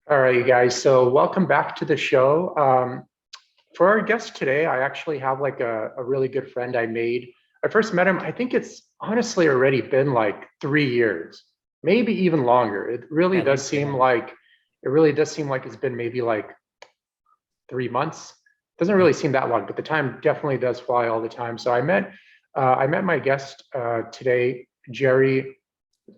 All right, you guys. So welcome back to the show. For our guest today, I actually have like a really good friend I made. I first met him, I think it's honestly already been like 3 years, maybe even longer. Yeah, I think so. It really does seem like it's been maybe like 3 months. Doesn't Yeah. really seem that long, but the time definitely does fly all the time. So I met my guest today, Jerry.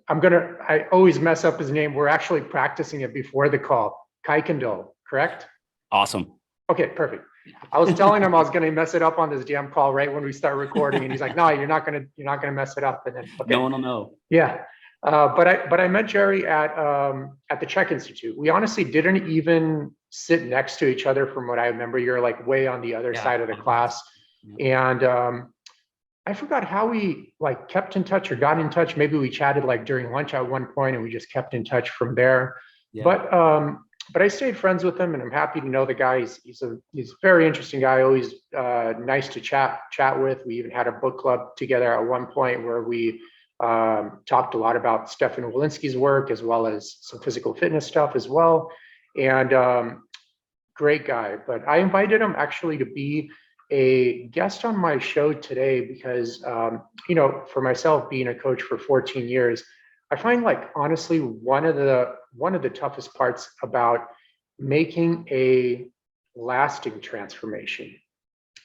I always mess up his name. We're actually practicing it before the call. Kuykendall, correct? Awesome. Okay, perfect. I was telling him I was going to mess it up on this damn call right when we start recording, and he's like, "No, you're not gonna mess it up." And then, No okay, one will know. yeah. But I met Jerry at the Czech Institute. We honestly didn't even sit next to each other, from what I remember. You're like way on the other Yeah. side of the class, Yeah. and I forgot how we like kept in touch or got in touch. Maybe we chatted like during lunch at one point, and we just kept in touch from there. Yeah. But I stayed friends with him, and I'm happy to know the guy. He's a very interesting guy. Always nice to chat with. We even had a book club together at one point where we talked a lot about Stefan Walensky's work as well as some physical fitness stuff as well. And great guy. But I invited him actually to be a guest on my show today because, for myself being a coach for 14 years, I find like honestly one of the toughest parts about making a lasting transformation,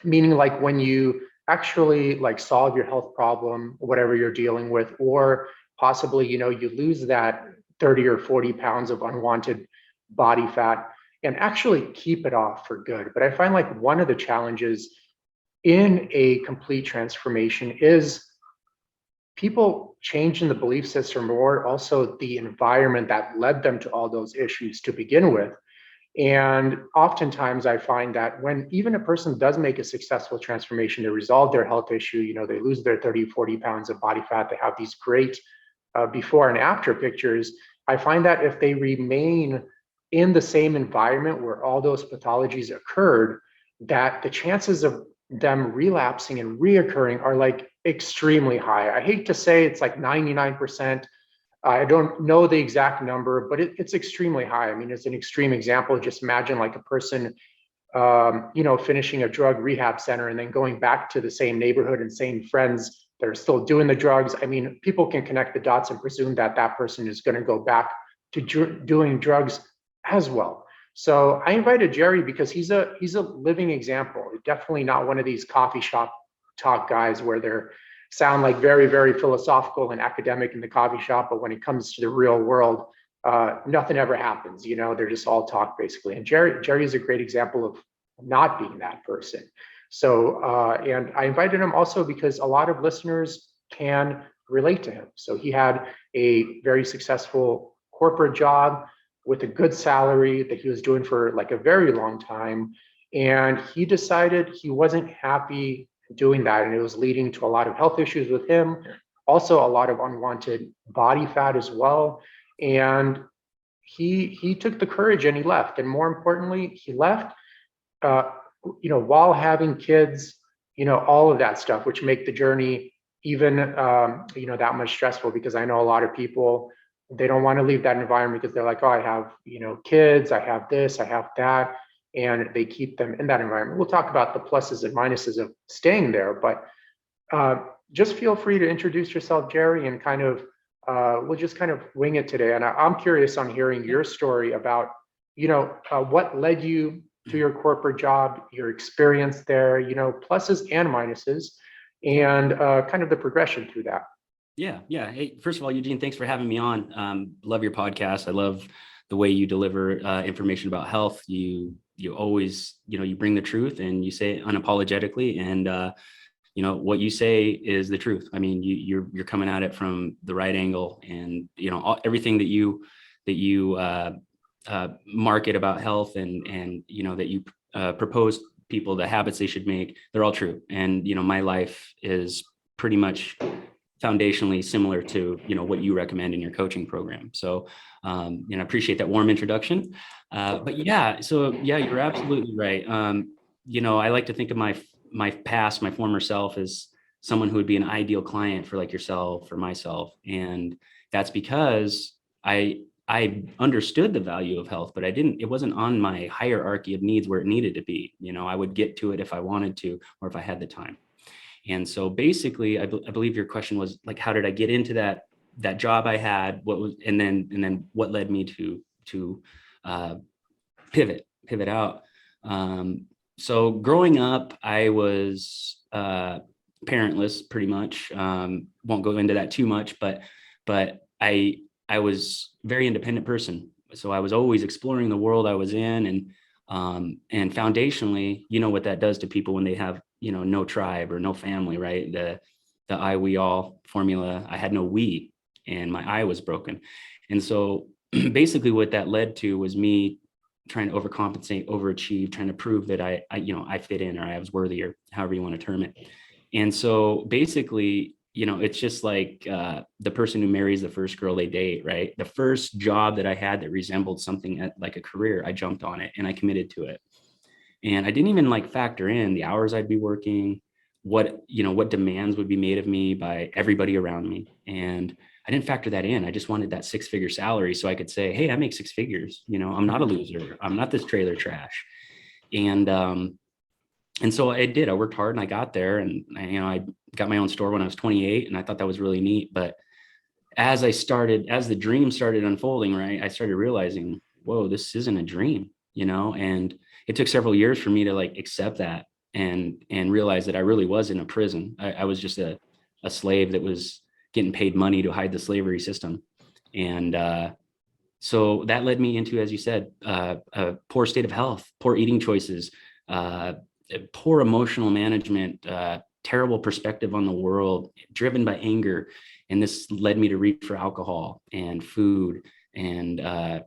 meaning like when you actually like solve your health problem, whatever you're dealing with, or possibly, you lose that 30 or 40 pounds of unwanted body fat and actually keep it off for good. But I find like one of the challenges in a complete transformation is people changing the belief system or also the environment that led them to all those issues to begin with. And oftentimes I find that when even a person does make a successful transformation, they resolve their health issue, they lose their 30, 40 pounds of body fat, they have these great before and after pictures. I find that if they remain in the same environment where all those pathologies occurred, that the chances of them relapsing and reoccurring are like extremely high. I hate to say it's like 99%. I don't know the exact number, but it's extremely high. I mean, as an extreme example, just imagine like a person, finishing a drug rehab center and then going back to the same neighborhood and same friends that are still doing the drugs. I mean, people can connect the dots and presume that that person is going to go back to doing drugs as well. So I invited Jerry because he's a living example. Definitely not one of these coffee shop talk guys where they're sound like very, very philosophical and academic in the coffee shop, but when it comes to the real world, nothing ever happens. They're just all talk basically. And Jerry is a great example of not being that person. So, and I invited him also because a lot of listeners can relate to him. So he had a very successful corporate job with a good salary that he was doing for like a very long time. And he decided he wasn't happy doing that. And it was leading to a lot of health issues with him, also a lot of unwanted body fat as well. And he took the courage and he left. And more importantly, he left, uh, while having kids, all of that stuff, which make the journey even, that much stressful because I know a lot of people, they don't want to leave that environment because they're like, oh, I have, kids, I have this, I have that, and they keep them in that environment. We'll talk about the pluses and minuses of staying there, but just feel free to introduce yourself, Jerry, and kind of, we'll just kind of wing it today. And I'm curious on hearing Yeah. your story about, what led you to your corporate job, your experience there, pluses and minuses, Yeah. and kind of the progression through that. Yeah. Yeah. Hey, first of all, Eugene, thanks for having me on. Love your podcast. I love the way you deliver information about health. You always, you bring the truth and you say it unapologetically. And what you say is the truth. I mean, you're coming at it from the right angle, and everything that you market about health and that you propose people the habits they should make, they're all true. And my life is pretty much foundationally similar to what you recommend in your coaching program. So I appreciate that warm introduction. But yeah, so yeah, you're absolutely right. I like to think of my past, my former self, as someone who would be an ideal client for like yourself or myself. And that's because I I understood the value of health, but it wasn't on my hierarchy of needs where it needed to be. I would get to it if I wanted to, or if I had the time. And so basically, I believe your question was like, how did I get into that job I had? And then what led me to pivot out. So growing up, I was parentless pretty much. Won't go into that too much, but I was a very independent person. So I was always exploring the world I was in, and foundationally, what that does to people when they have, no tribe or no family, right? The I, we, all formula. I had no we, and my I was broken. And so basically what that led to was me trying to overcompensate, overachieve, trying to prove that I fit in, or I was worthy, or however you want to term it. And so basically, it's just like the person who marries the first girl they date, right? The first job that I had that resembled something like a career, I jumped on it and I committed to it. And I didn't even like factor in the hours I'd be working, what demands would be made of me by everybody around me. And I didn't factor that in. I just wanted that 6-figure salary so I could say, hey, I make 6 figures. I'm not a loser. I'm not this trailer trash. And so I did. I worked hard and I got there, and I got my own store when I was 28, and I thought that was really neat. But as the dream started unfolding, right, I started realizing, whoa, this isn't a dream, and it took several years for me to like accept that and realize that I really was in a prison. I was just a slave that was getting paid money to hide the slavery system. And so that led me into, as you said, a poor state of health, poor eating choices, poor emotional management, terrible perspective on the world, driven by anger. And this led me to reach for alcohol and food and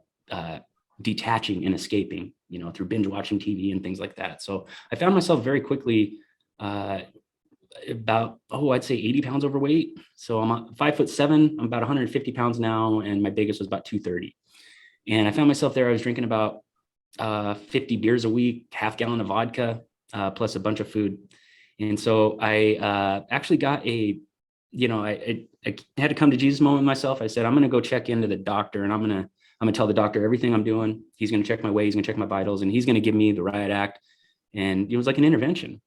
detaching and escaping, through binge watching TV and things like that. So I found myself very quickly about, I'd say 80 pounds overweight. So I'm 5'7", I'm about 150 pounds now, and my biggest was about 230. And I found myself there. I was drinking about 50 beers a week, half gallon of vodka, plus a bunch of food. And so I actually got I had to come to Jesus moment with myself. I said, I'm going to go check into the doctor, and I'm going to tell the doctor everything I'm doing. He's going to check my weight. He's going to check my vitals, and he's going to give me the right act. And it was like an intervention.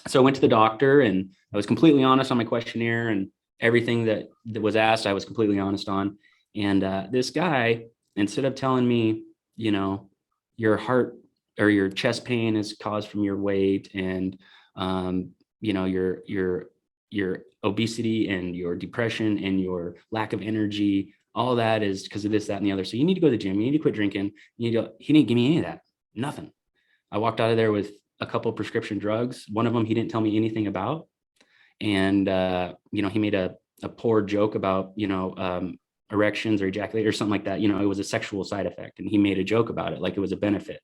So I went to the doctor, and I was completely honest on my questionnaire, and everything that was asked, I was completely honest on. And this guy, instead of telling me, your heart or your chest pain is caused from your weight, and your obesity and your depression and your lack of energy, all that is because of this, that, and the other. So you need to go to the gym. You need to quit drinking. He didn't give me any of that. Nothing. I walked out of there with a couple of prescription drugs. One of them he didn't tell me anything about. And, he made a poor joke about, erections or ejaculate or something like that. It was a sexual side effect, and he made a joke about it like it was a benefit.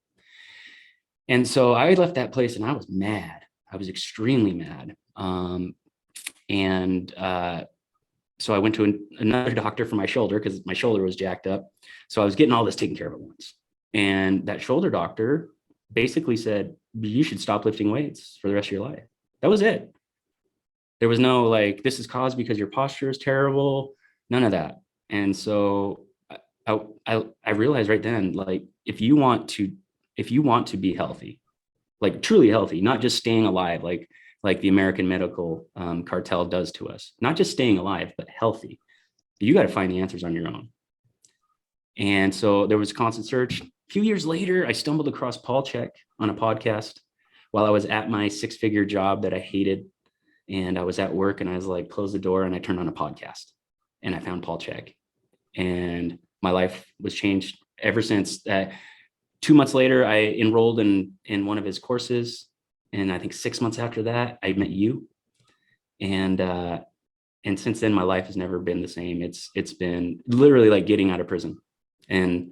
And so I left that place and I was mad. I was extremely mad. So I went to another doctor for my shoulder because my shoulder was jacked up. So I was getting all this taken care of at once. And that shoulder doctor basically said, you should stop lifting weights for the rest of your life. That was it. There was no like, this is caused because your posture is terrible. None of that. And so I realized right then, like, if you want to be healthy, like truly healthy, not just staying alive, like the American medical cartel does to us, not just staying alive, but healthy, you got to find the answers on your own. And so there was a constant search. A few years later, I stumbled across Paul Chek on a podcast while I was at my 6-figure job that I hated. And I was at work, and I was like, close the door, and I turned on a podcast, and I found Paul Chek, and my life was changed ever since. 2 months later, I enrolled in one of his courses. And I think 6 months after that, I met you. And since then, my life has never been the same. It's been literally like getting out of prison. And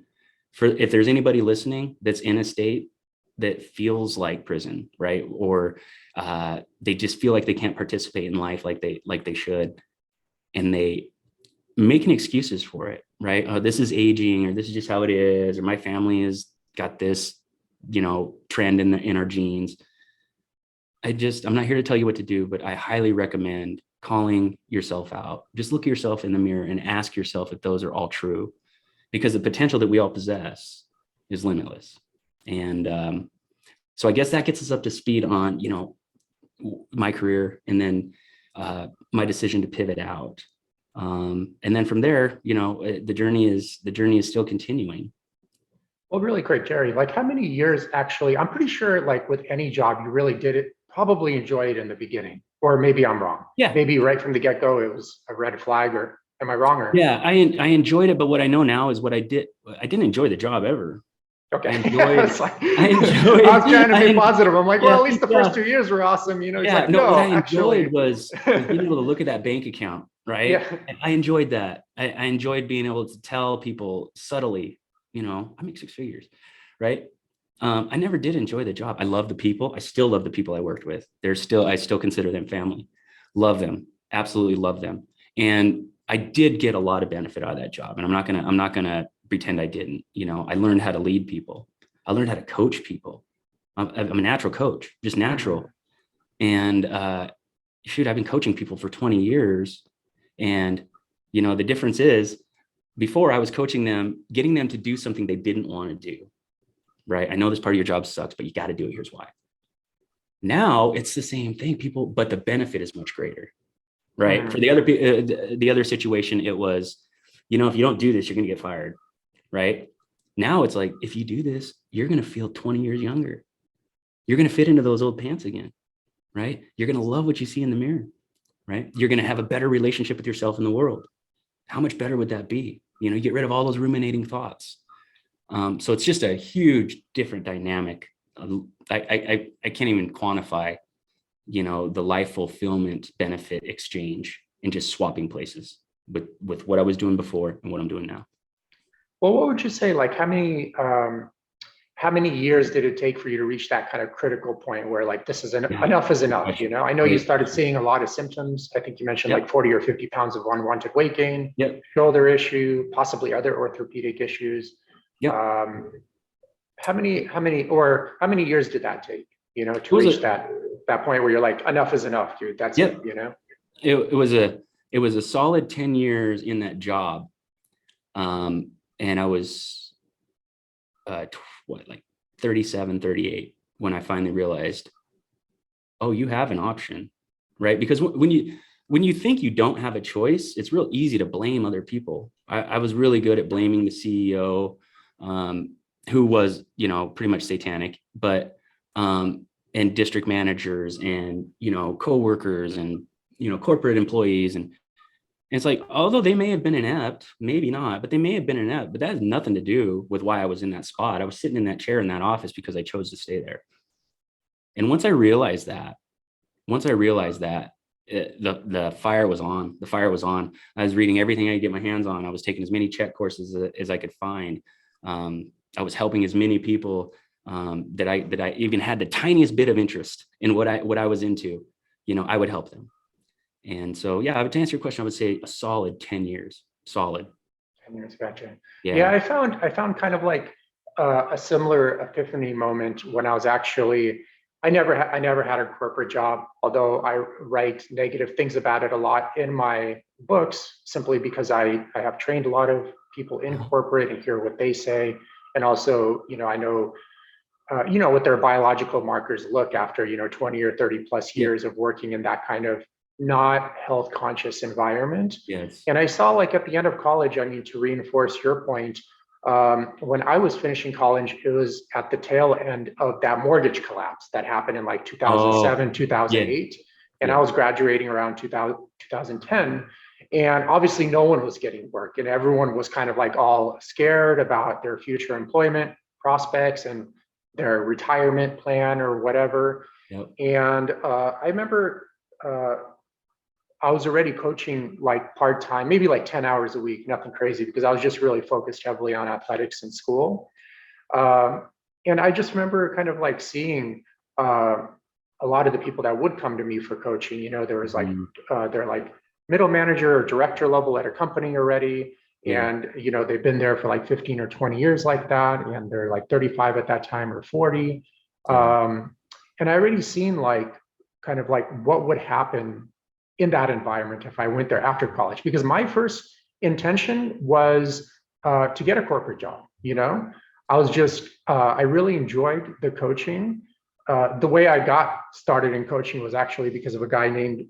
if there's anybody listening that's in a state that feels like prison, right? Or they just feel like they can't participate in life like they should, and they making excuses for it, right? Oh, this is aging, or this is just how it is, or my family has got this, trend in our genes. I'm not here to tell you what to do, but I highly recommend calling yourself out. Just look at yourself in the mirror and ask yourself if those are all true. because the potential that we all possess is limitless. And so I guess that gets us up to speed on, my career, and then my decision to pivot out. And then from there, the journey is still continuing. Well, really quick, Jerry, like how many years actually, I'm pretty sure like with any job, you really did it, probably enjoy it in the beginning, or maybe I'm wrong. Yeah. Maybe right from the get-go, it was a red flag, or am I wrong? Or Yeah, I enjoyed it, but what I know now is what I didn't enjoy the job ever. okay. I enjoyed, I was trying to be positive. I'm like, well, at least the yeah. first 2 years were awesome. He's like, no, no, what I actually, enjoyed was being able to look at that bank account, right? yeah. And I enjoyed that. I enjoyed being able to tell people subtly, I make 6 figures, right? I never did enjoy the job. I love the people. I still love the people I worked with. I still consider them family. Love them. Absolutely love them. And I did get a lot of benefit out of that job. And I'm not gonna pretend I didn't. I learned how to lead people. I learned how to coach people. I'm a natural coach, just natural. And shoot, I've been coaching people for 20 years. And the difference is, before I was coaching them, getting them to do something they didn't want to do. Right? I know this part of your job sucks, but you got to do it. Here's why. Now it's the same thing, but the benefit is much greater. Right? Mm-hmm. For the other situation, it was, if you don't do this, you're going to get fired. Right? Now it's like, if you do this, you're going to feel 20 years younger. You're going to fit into those old pants again. Right? You're going to love what you see in the mirror. Right? You're going to have a better relationship with yourself in the world. How much better would that be? You get rid of all those ruminating thoughts. So it's just a huge different dynamic. I can't even quantify, the life fulfillment benefit exchange in just swapping places with what I was doing before and what I'm doing now. Well, what would you say, like how many years did it take for you to reach that kind of critical point where like, this is enough is enough, I know you started seeing a lot of symptoms. I think you mentioned like 40 or 50 pounds of unwanted weight gain, shoulder issue, possibly other orthopedic issues. Yep. How many years did that take, to reach that point where you're like, enough is enough, dude. That's it, It was a solid 10 years in that job. And I was, 37, 38 when I finally realized, oh, you have an option, right? Because when you think you don't have a choice, it's real easy to blame other people. I was really good at blaming the CEO, who was, pretty much satanic, but, and district managers and, coworkers and, corporate employees. And it's like, although they may have been inept, maybe not, but they may have been inept, but that has nothing to do with why I was in that spot. I was sitting in that chair in that office because I chose to stay there. And once I realized that, the fire was on. The fire was on. I was reading everything I could get my hands on. I was taking as many check courses as I could find. I was helping as many people that I even had the tiniest bit of interest in what I was into. I would help them. And so, to answer your question, I would say a solid 10 years. Solid. 10 years, gotcha. Yeah, I found kind of like a similar epiphany moment when I was actually. I never had a corporate job, although I write negative things about it a lot in my books, simply because I have trained a lot of people in corporate and hear what they say. And also, I know, what their biological markers look after, 20 or 30 plus years of working in that kind of not health conscious environment. Yes. And I saw like at the end of college, to reinforce your point, when I was finishing college, it was at the tail end of that mortgage collapse that happened in like 2007, 2008. And I was graduating around 2010. And obviously no one was getting work and everyone was kind of like all scared about their future employment prospects and their retirement plan or whatever. Yep. And I remember I was already coaching like part-time, maybe like 10 hours a week, nothing crazy, because I was just really focused heavily on athletics in school. And I just remember kind of like seeing a lot of the people that would come to me for coaching, there was like, they're like middle manager or director level at a company already. And, they've been there for like 15 or 20 years like that. And they're like 35 at that time or 40. And I already seen like, kind of like what would happen in that environment if I went there after college, because my first intention was to get a corporate job. I was just, I really enjoyed the coaching. The way I got started in coaching was actually because of a guy named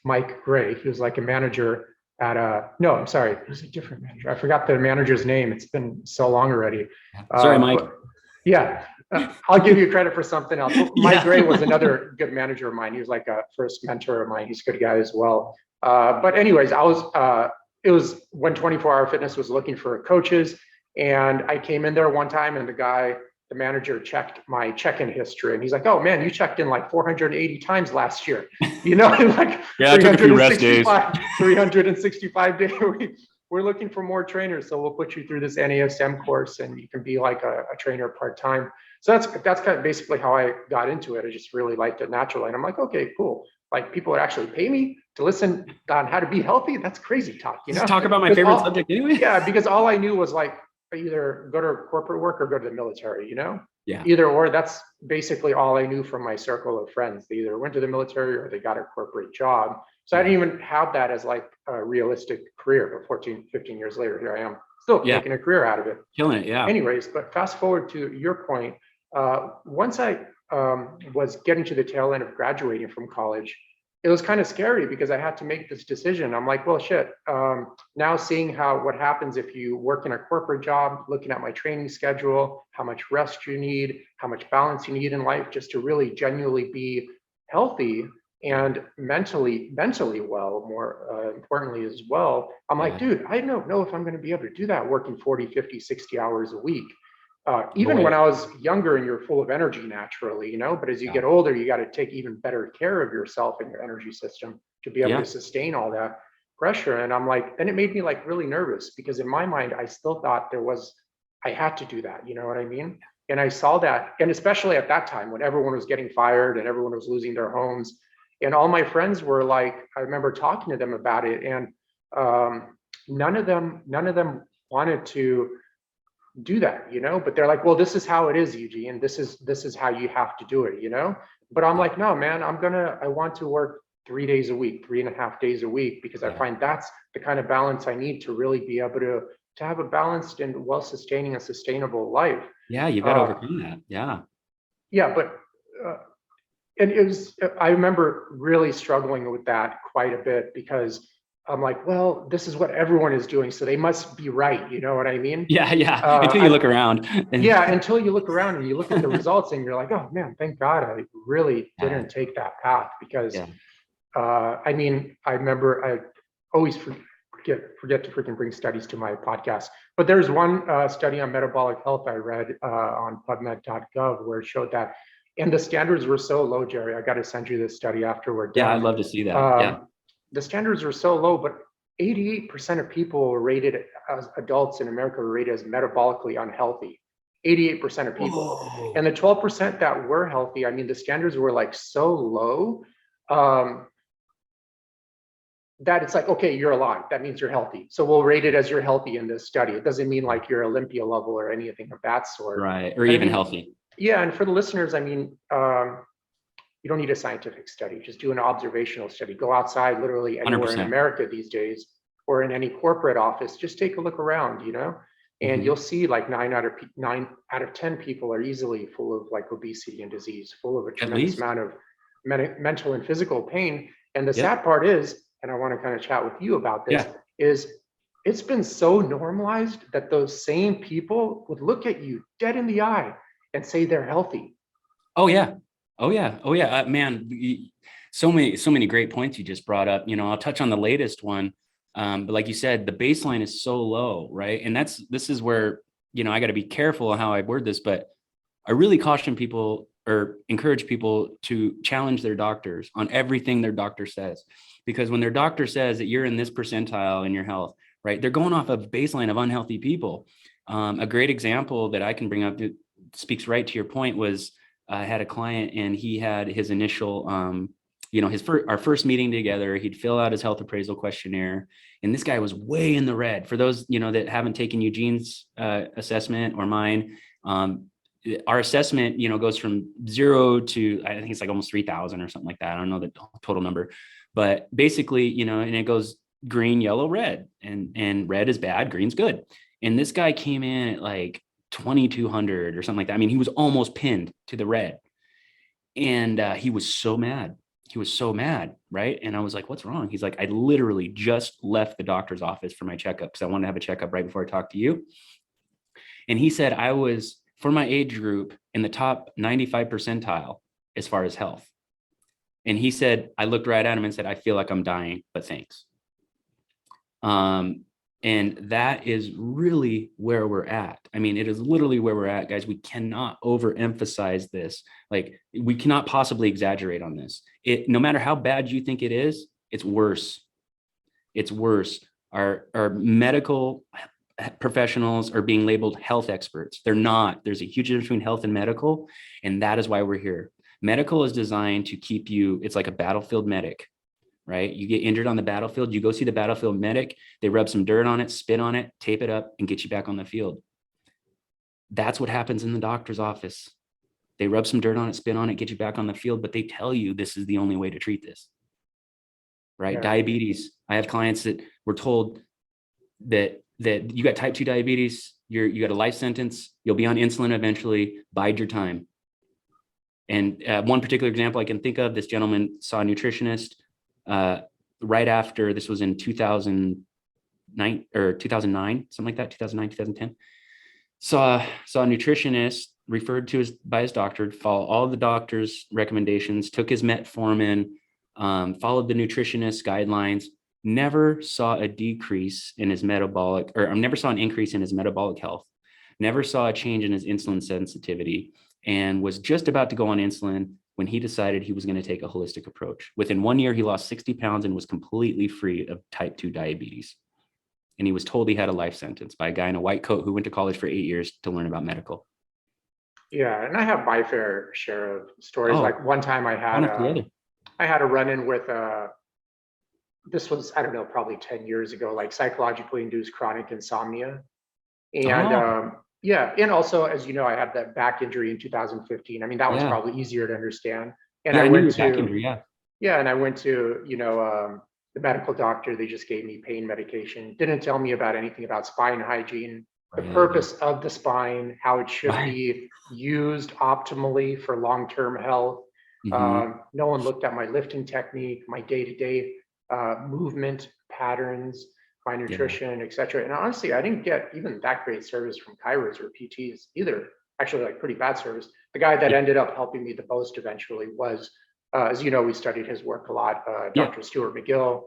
Mike Gray. He was like a manager at no, I'm sorry, it was a different manager. I forgot the manager's name. It's been so long already. Sorry, Mike. Yeah, I'll give you credit for something else. Mike Gray was another good manager of mine. He was like a first mentor of mine. He's a good guy as well. But anyways, it was when 24 Hour Fitness was looking for coaches, and I came in there one time, and the manager checked my check-in history, and he's like, "Oh man, you checked in like 480 times last year, like yeah, 365 days a week. We're looking for more trainers, so we'll put you through this NASM course, and you can be like a trainer part-time." So that's kind of basically how I got into it. I just really liked it naturally, and I'm like, okay, cool. Like, people would actually pay me to listen on how to be healthy. That's crazy talk, Just talk about my favorite subject anyway. Yeah, because all I knew was like, either go to corporate work or go to the military, Yeah. Either or. That's basically all I knew from my circle of friends. They either went to the military or they got a corporate job. So I didn't even have that as like a realistic career. But 14, 15 years later, here I am still making a career out of it. Killing it, yeah. Anyways, but fast forward to your point. Once I was getting to the tail end of graduating from college, it was kind of scary because I had to make this decision. I'm like, well, shit. Now seeing what happens if you work in a corporate job, looking at my training schedule, how much rest you need, how much balance you need in life, just to really genuinely be healthy and mentally well, more importantly as well. I'm like, dude, I don't know if I'm going to be able to do that working 40, 50, 60 hours a week. Even when I was younger, and you're full of energy naturally, but as you get older, you got to take even better care of yourself and your energy system to be able to sustain all that pressure. And I'm like, then it made me like really nervous, because in my mind, I still thought I had to do that. You know what I mean? And I saw that, and especially at that time when everyone was getting fired and everyone was losing their homes, and all my friends were like, I remember talking to them about it, and none of them wanted to do that, but they're like, well, this is how it is, Eugene. This is how you have to do it, But I'm like, no, man, I want to work 3 days a week, 3.5 days a week, because I find that's the kind of balance I need to really be able to have a balanced and well-sustaining and sustainable life. Yeah, you've got to overcome that. Yeah, but and I remember really struggling with that quite a bit, because I'm like, well, this is what everyone is doing, so they must be right. You know what I mean? Yeah. Until you look around. Until you look around and you look at the results, and you're like, oh man, thank God I really didn't take that path, because I remember I always forget to freaking bring studies to my podcast. But there's one study on metabolic health I read on PubMed.gov where it showed that, and the standards were so low, Jerry. I got to send you this study after we're done. Yeah, I'd love to see that. The standards were so low, but 88% of people were rated as adults in America were rated as metabolically unhealthy. 88% of people. Whoa. And the 12% that were healthy, the standards were like so low that it's like, okay, you're alive. That means you're healthy. So we'll rate it as you're healthy in this study. It doesn't mean like you're Olympia level or anything of that sort. Right. Or even healthy. Yeah. And for the listeners, you don't need a scientific study. Just do an observational study. Go outside, literally anywhere 100%. in America these days, or in any corporate office. Just take a look around, and you'll see like 9 out of 10 people are easily full of like obesity and disease, full of a tremendous amount of mental and physical pain. And the sad part is, and I want to kind of chat with you about this, is it's been so normalized that those same people would look at you dead in the eye and say they're healthy. Oh yeah. Man, so many great points you just brought up. I'll touch on the latest one. But like you said, the baseline is so low, right? And this is where, I got to be careful how I word this, but I really caution people or encourage people to challenge their doctors on everything their doctor says. Because when their doctor says that you're in this percentile in your health, right, they're going off of baseline of unhealthy people. A great example that I can bring up that speaks right to your point was, I had a client, and he had his initial, our first meeting together, he'd fill out his health appraisal questionnaire, and this guy was way in the red. For those, that haven't taken Eugene's assessment or mine, our assessment, goes from 0 to, I think it's like almost 3,000 or something like that. I don't know the total number, but basically, and it goes green, yellow, red, and red is bad, green's good. And this guy came in at like 2,200 or something like that. I mean, he was almost pinned to the red, and he was so mad. He was so mad, right? And I was like, "What's wrong?" He's like, "I literally just left the doctor's office for my checkup because I wanted to have a checkup right before I talked to you." And he said I was, for my age group, in the top 95 percentile as far as health. And he said, I looked right at him and said, "I feel like I'm dying, but thanks." And that is really where we're at. I mean, it is literally where we're at, guys. We cannot overemphasize this. Like, we cannot possibly exaggerate on this. No matter how bad you think it is, it's worse. It's worse. Our medical professionals are being labeled health experts. They're not. There's a huge difference between health and medical, and that is why we're here. Medical is designed to keep you, it's like a battlefield medic, right? You get injured on the battlefield, you go see the battlefield medic, they rub some dirt on it, spit on it, tape it up, and get you back on the field. That's what happens in the doctor's office. They rub some dirt on it, spit on it, get you back on the field, but they tell you this is the only way to treat this, right? Yeah. Diabetes. I have clients that were told that you got type 2 diabetes, you got a life sentence, you'll be on insulin eventually, bide your time. And one particular example I can think of, this gentleman saw a nutritionist right after, this was in 2009 or 2009, something like that, 2009, 2010. Saw a nutritionist, referred to by his doctor, followed all the doctor's recommendations, took his metformin, followed the nutritionist guidelines, never saw a decrease in his metabolic, or never saw an increase in his metabolic health, never saw a change in his insulin sensitivity, and was just about to go on insulin when he decided he was going to take a holistic approach. Within 1 year, he lost 60 pounds and was completely free of type 2 diabetes. And he was told he had a life sentence by a guy in a white coat who went to college for 8 years to learn about medical. Yeah, and I have my fair share of stories. Like one time I had a run-in with this was, I don't know, probably 10 years ago, like psychologically induced chronic insomnia. And yeah, and also, as you know, I had that back injury in 2015. I mean, that was probably easier to understand. And I went to back injury, and I went to, the medical doctor. They just gave me pain medication, didn't tell me about anything about spine hygiene, the purpose of the spine, how it should be used optimally for long-term health. No one looked at my lifting technique, my day-to-day movement patterns, my nutrition, et cetera. And honestly, I didn't get even that great service from chiros or PTs either. Actually, like pretty bad service. The guy that ended up helping me the most eventually was, as you know, we studied his work a lot. Dr. Stuart McGill.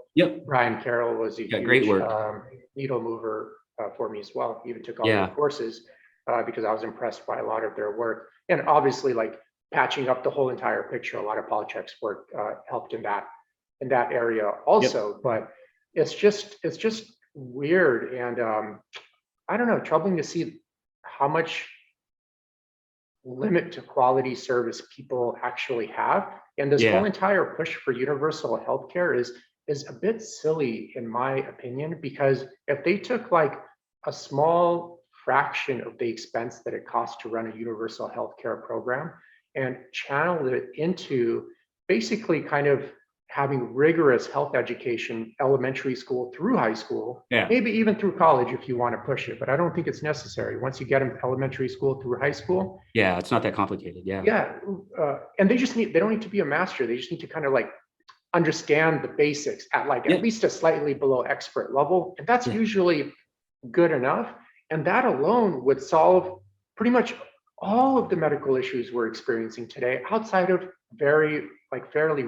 Brian Carroll was a great huge work. needle mover for me as well. He even took all the courses because I was impressed by a lot of their work. And obviously, like patching up the whole entire picture, a lot of Polychek's work helped in that area also. But it's just weird, and I don't know, troubling to see how much limit to quality service people actually have. And this whole entire push for universal healthcare is a bit silly in my opinion, because if they took like a small fraction of the expense that it costs to run a universal healthcare program and channeled it into basically kind of having rigorous health education, elementary school through high school, maybe even through college if you want to push it, but I don't think it's necessary. Once you get them elementary school through high school. Yeah, it's not that complicated. And they don't need to be a master. They just need to kind of like understand the basics at like at least a slightly below expert level. And that's usually good enough. And that alone would solve pretty much all of the medical issues we're experiencing today, outside of fairly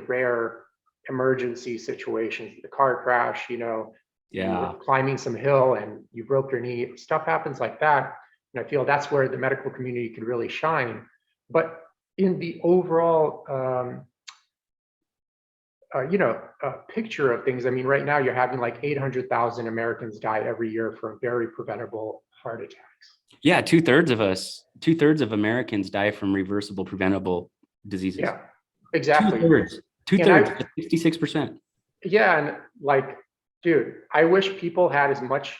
rare emergency situations, the car crash, you were climbing some hill and you broke your knee, stuff happens like that. And I feel that's where the medical community could really shine. But in the overall, picture of things, I mean, right now you're having like 800,000 Americans die every year from very preventable heart attacks. Yeah, 2/3 of Americans die from reversible preventable diseases. Yeah, exactly. 2/3, 66%. Yeah, and like, dude, I wish people had as much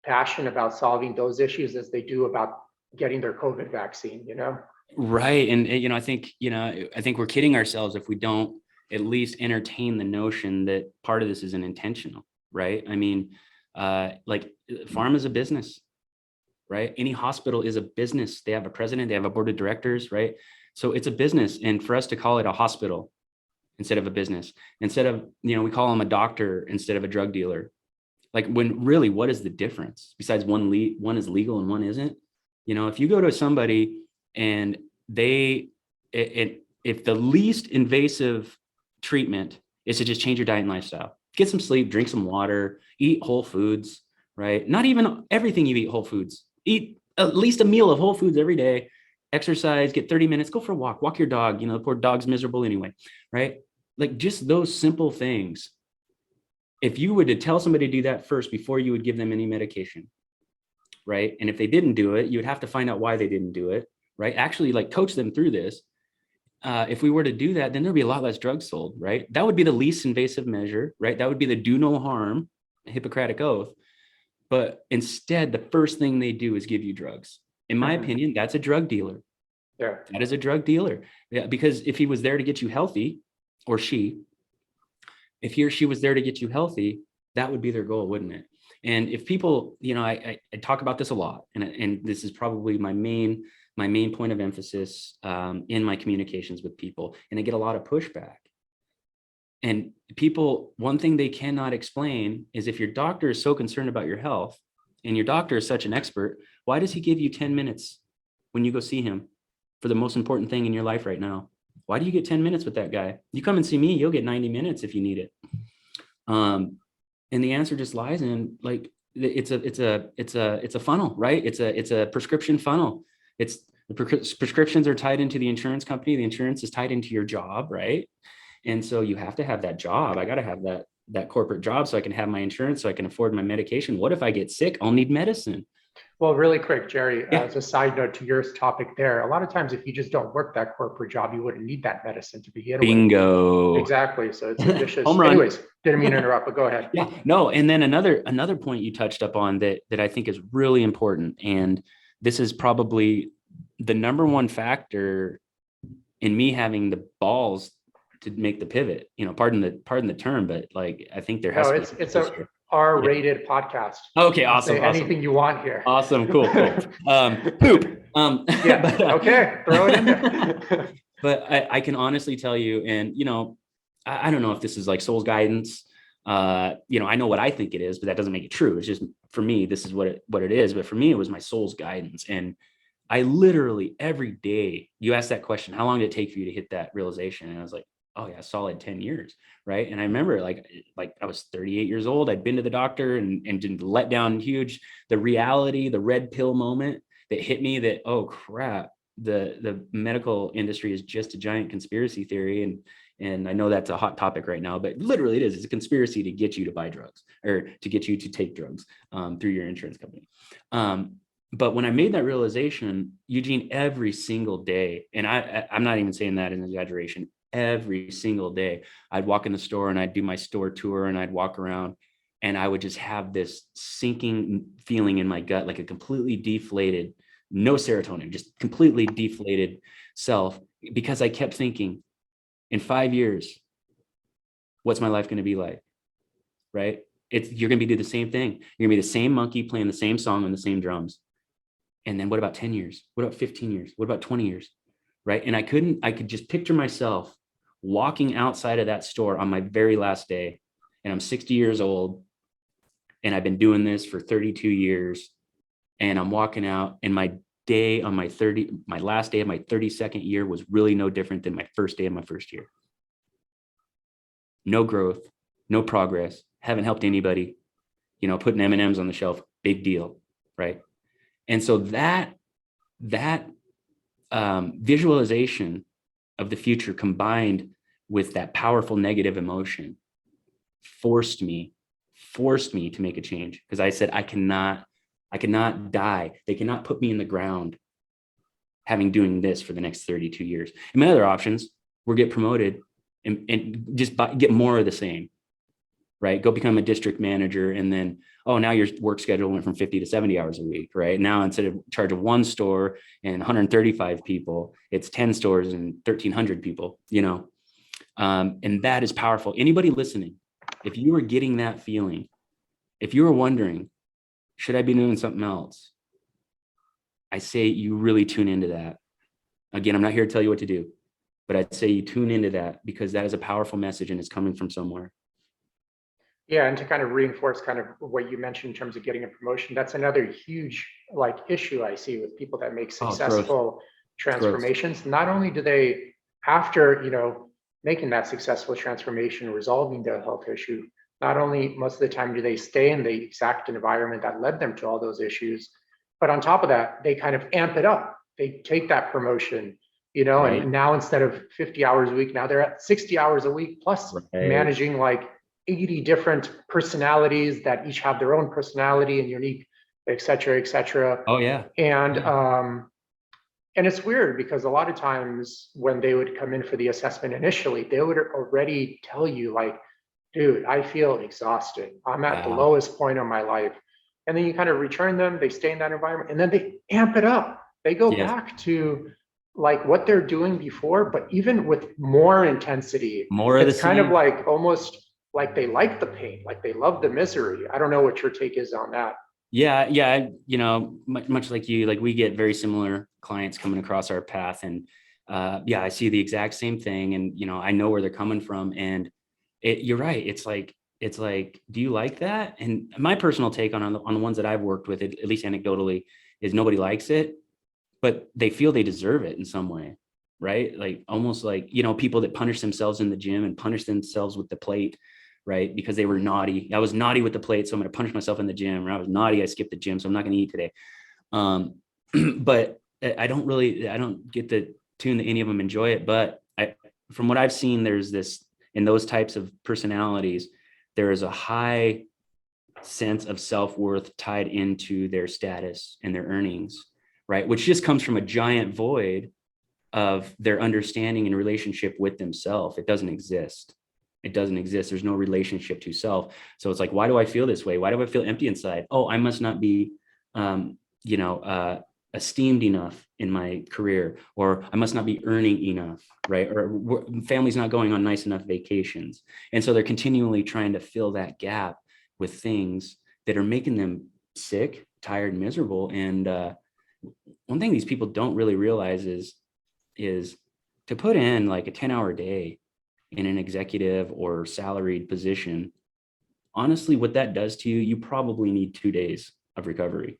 passion about solving those issues as they do about getting their COVID vaccine, Right. And I think we're kidding ourselves if we don't at least entertain the notion that part of this isn't intentional. right? I mean, like pharma is a business, right? Any hospital is a business. They have a president, they have a board of directors, right? So it's a business. And for us to call it a hospital instead of a business, instead of, we call them a doctor instead of a drug dealer. Like, when really, what is the difference besides one is legal and one isn't? If you go to somebody and if the least invasive treatment is to just change your diet and lifestyle, get some sleep, drink some water, eat whole foods, right? Not even everything you eat whole foods, eat at least a meal of whole foods every day, exercise, get 30 minutes, go for a walk your dog. The poor dog's miserable anyway, right? Like, just those simple things. If you were to tell somebody to do that first before you would give them any medication, right? And if they didn't do it, you would have to find out why they didn't do it, right? Actually, like, coach them through this. If we were to do that, then there'd be a lot less drugs sold, right? That would be the least invasive measure, right? That would be the do no harm, Hippocratic oath. But instead, the first thing they do is give you drugs. In my opinion, that's a drug dealer. Yeah. That is a drug dealer. Yeah, because if he was there to get you healthy, or if he or she was there to get you healthy, that would be their goal, wouldn't it? And if people, I talk about this a lot, and this is probably my main point of emphasis in my communications with people, and I get a lot of pushback. And people, one thing they cannot explain is, if your doctor is so concerned about your health and your doctor is such an expert, why does he give you 10 minutes when you go see him for the most important thing in your life right now? Why do you get 10 minutes with that guy? You come and see me, you'll get 90 minutes if you need it. And the answer just lies in, like, it's a funnel, right? It's a prescription funnel. It's the prescriptions are tied into the insurance company. The insurance is tied into your job, right? And so you have to have that job. I got to have that corporate job so I can have my insurance, so I can afford my medication. What if I get sick? I'll need medicine. Well, really quick, Jerry, as a side note to your topic there, a lot of times if you just don't work that corporate job, you wouldn't need that medicine to begin with. Bingo. Exactly. So it's a vicious. Home run. Anyways, didn't mean to interrupt, but go ahead. Yeah, no. And then another point you touched up on that I think is really important. And this is probably the number one factor in me having the balls to make the pivot. Pardon the term, but like, I think there has to be. It's a R-rated podcast. Okay, awesome. Say anything you want here. Awesome, cool. Poop. Yeah. But, okay, throw it in there. But I can honestly tell you, and I don't know if this is like soul's guidance. I know what I think it is, but that doesn't make it true. It's just, for me, this is what it is. But for me, it was my soul's guidance. And I literally, every day, you asked that question, how long did it take for you to hit that realization? And I was like, oh yeah, solid 10 years. Right. And I remember like I was 38 years old. I'd been to the doctor and didn't let down huge, the reality, the red pill moment that hit me that, oh crap, the medical industry is just a giant conspiracy theory. And I know that's a hot topic right now, but literally it is. It's a conspiracy to get you to buy drugs, or to get you to take drugs through your insurance company. But when I made that realization, Eugene, every single day, and I'm not even saying that in exaggeration, every single day, I'd walk in the store and I'd do my store tour and I'd walk around, and I would just have this sinking feeling in my gut, like a completely deflated, no serotonin, just completely deflated self, because I kept thinking, in 5 years, what's my life going to be like? Right? You're going to be doing the same thing. You're going to be the same monkey playing the same song on the same drums. And then what about 10 years? What about 15 years? What about 20 years? Right? And I could just picture myself walking outside of that store on my very last day, and I'm 60 years old, and I've been doing this for 32 years, and I'm walking out, and my last day of my 32nd year was really no different than my first day of my first year. No growth, no progress, haven't helped anybody, putting M&Ms on the shelf, big deal, right? And so that visualization of the future, combined with that powerful negative emotion, forced me to make a change, because I said, I cannot die. They cannot put me in the ground having doing this for the next 32 years. And my other options were get promoted and just get more of the same, right? Go become a district manager, and then, now your work schedule went from 50 to 70 hours a week, right? Now, instead of charge of one store and 135 people, it's 10 stores and 1,300 people, and that is powerful. Anybody listening, if you are getting that feeling If you were wondering, should I be doing something else? I say you really tune into that. Again, I'm not here to tell you what to do, but I'd say you tune into that because that is a powerful message and it's coming from somewhere. Yeah, and to kind of reinforce kind of what you mentioned in terms of getting a promotion, that's another huge like issue I see with people that make Oh, it's gross. successful It's gross. transformations. Not only do they, after making that successful transformation, resolving their health issue, not only most of the time do they stay in the exact environment that led them to all those issues, but on top of that, they kind of amp it up. They take that promotion, Right. and now instead of 50 hours a week, now they're at 60 hours a week plus Right. managing like 80 different personalities that each have their own personality and unique, et cetera, et cetera. Oh yeah. And it's weird because a lot of times when they would come in for the assessment initially, they would already tell you like, dude, I feel exhausted. I'm at the lowest point of my life. And then you kind of return them, they stay in that environment, and then they amp it up. They go back to like what they're doing before, but even with more intensity. More of the it's kind of same. like almost like they like the pain, like they love the misery. I don't know what your take is on that. Yeah. Much like you, like we get very similar clients coming across our path, and I see the exact same thing, and I know where they're coming from, and you're right. It's like, do you like that? And my personal take on the ones that I've worked with, at least anecdotally, is nobody likes it, but they feel they deserve it in some way, right? Like almost like people that punish themselves in the gym and punish themselves with the plate, right? Because they were naughty. I was naughty with the plate, so I'm going to punish myself in the gym. Or I was naughty, I skipped the gym, so I'm not going to eat today. But I don't get the tune that any of them enjoy it. But from what I've seen, there's this, in those types of personalities, there is a high sense of self-worth tied into their status and their earnings, right? Which just comes from a giant void of their understanding and relationship with themselves. It doesn't exist. There's no relationship to self. So it's like, why do I feel this way? Why do I feel empty inside? Oh, I must not be, esteemed enough in my career, or I must not be earning enough, right? Or family's not going on nice enough vacations. And so they're continually trying to fill that gap with things that are making them sick, tired, miserable. And one thing these people don't really realize is to put in like a 10-hour day in an executive or salaried position, honestly, what that does to you, you probably need 2 days of recovery.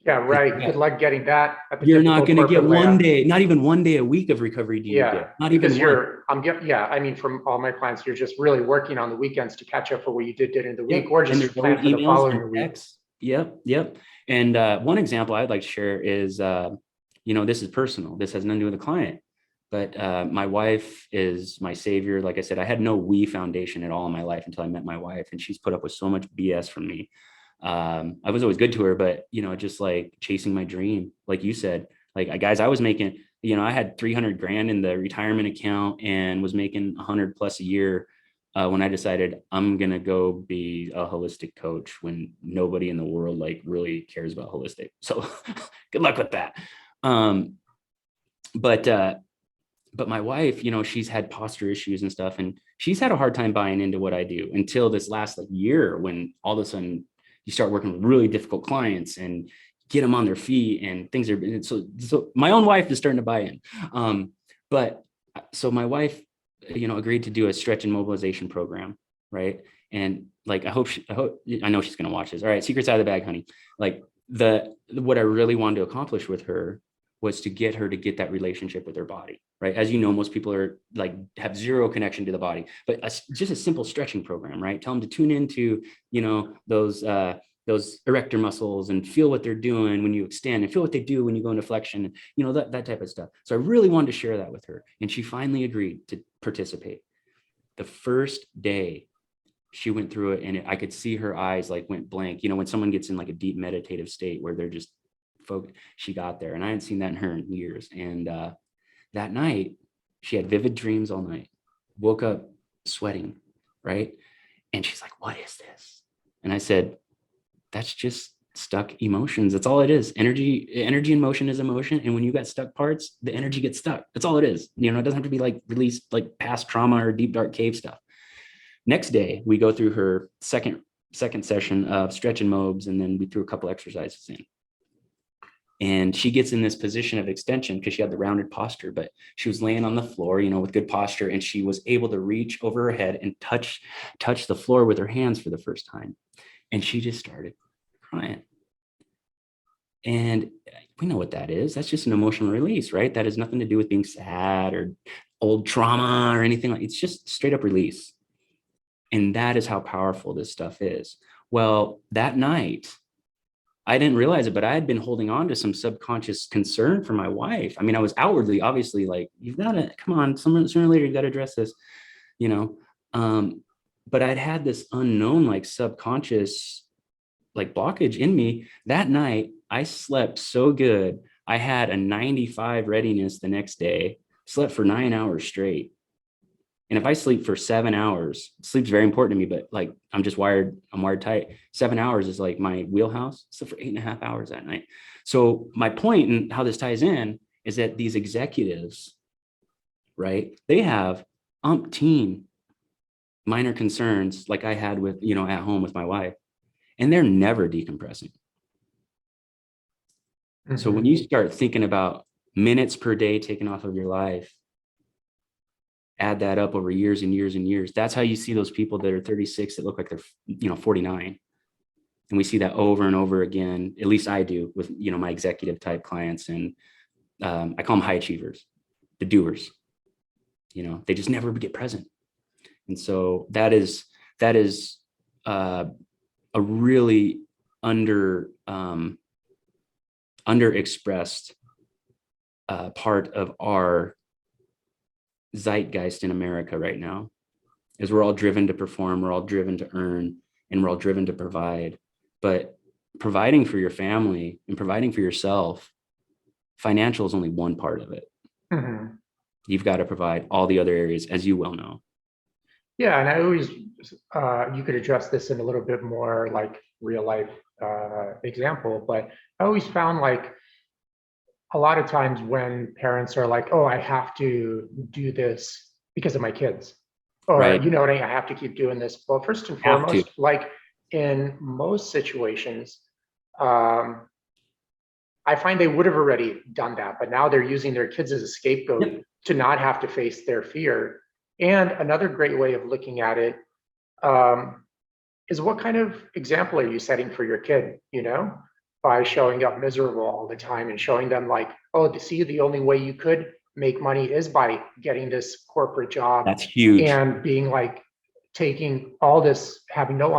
Yeah, right. Good luck getting that. You're not going to get one day, not even 1 day a week of recovery. Do you get? Not even I mean, from all my clients, you're just really working on the weekends to catch up for what you did in the week, or just plan for the following week. Yep. And one example I'd like to share is, this is personal. This has nothing to do with the client. But my wife is my savior. Like I said, I had no we foundation at all in my life until I met my wife, and she's put up with so much BS from me. I was always good to her, but just like chasing my dream, like you said, like guys, I was making, I had 300 grand in the retirement account and was making 100 plus a year when I decided I'm gonna go be a holistic coach when nobody in the world like really cares about holistic. So good luck with that. But my wife, she's had posture issues and stuff, and she's had a hard time buying into what I do until this last year, when all of a sudden you start working with really difficult clients and get them on their feet, and things are so my own wife is starting to buy in. But so my wife, agreed to do a stretch and mobilization program, right? And like, I know she's going to watch this. All right, secrets out of the bag, honey. Like what I really wanted to accomplish with her was to get her to get that relationship with her body, right? As you know, most people are like have zero connection to the body, but just a simple stretching program, right? Tell them to tune into, those erector muscles and feel what they're doing when you extend, and feel what they do when you go into flexion, that type of stuff. So I really wanted to share that with her, and she finally agreed to participate. The first day she went through it, and I could see her eyes like went blank. When someone gets in like a deep meditative state where they're just focused, she got there, and I hadn't seen that in her in years. And that night she had vivid dreams all night, woke up sweating, right? And she's like, what is this? And I said, that's just stuck emotions. That's all it is. Energy and motion is emotion. And when you got stuck parts, the energy gets stuck. That's all it is. It doesn't have to be like released like past trauma or deep dark cave stuff. Next day, we go through her second second session of stretch and mobs, and then we threw a couple exercises in. And she gets in this position of extension because she had the rounded posture, but she was laying on the floor, with good posture, and she was able to reach over her head and touch the floor with her hands for the first time. And she just started crying. And we know what that is. That's just an emotional release, right? That has nothing to do with being sad or old trauma or anything like. It's just straight up release. And that is how powerful this stuff is. Well, that night, I didn't realize it, but I had been holding on to some subconscious concern for my wife. I mean, I was outwardly, obviously, like, you've got to, come on, sooner or later, you got to address this, but I'd had this unknown, like, subconscious, like, blockage in me. That night, I slept so good. I had a 95 readiness the next day, slept for 9 hours straight. And if I sleep for 7 hours, sleep's very important to me, but like, I'm wired tight. 7 hours is like my wheelhouse. So for 8.5 hours that night. So my point and how this ties in is that these executives, right, they have umpteen minor concerns like I had with, at home with my wife, and they're never decompressing. Mm-hmm. So when you start thinking about minutes per day taken off of your life, add that up over years and years and years. That's how you see those people that are 36 that look like they're, 49. And we see that over and over again. At least I do with, my executive type clients. And I call them high achievers, the doers. They just never get present. And so that is a really underexpressed part of our zeitgeist in America right now, is we're all driven to perform, we're all driven to earn, and we're all driven to provide. But providing for your family and providing for yourself, financial is only one part of it. Mm-hmm. You've got to provide all the other areas, as you well know. Yeah, and I always, you could address this in a little bit more like real life example, but I always found like a lot of times when parents are like, oh, I have to do this because of my kids, or, right. I have to keep doing this. Well, first and foremost, like in most situations, I find they would have already done that, but now they're using their kids as a scapegoat to not have to face their fear. And another great way of looking at it is what kind of example are you setting for your kid, by showing up miserable all the time and showing them like, oh, see, the only way you could make money is by getting this corporate job. That's huge. And being like, taking all this, having no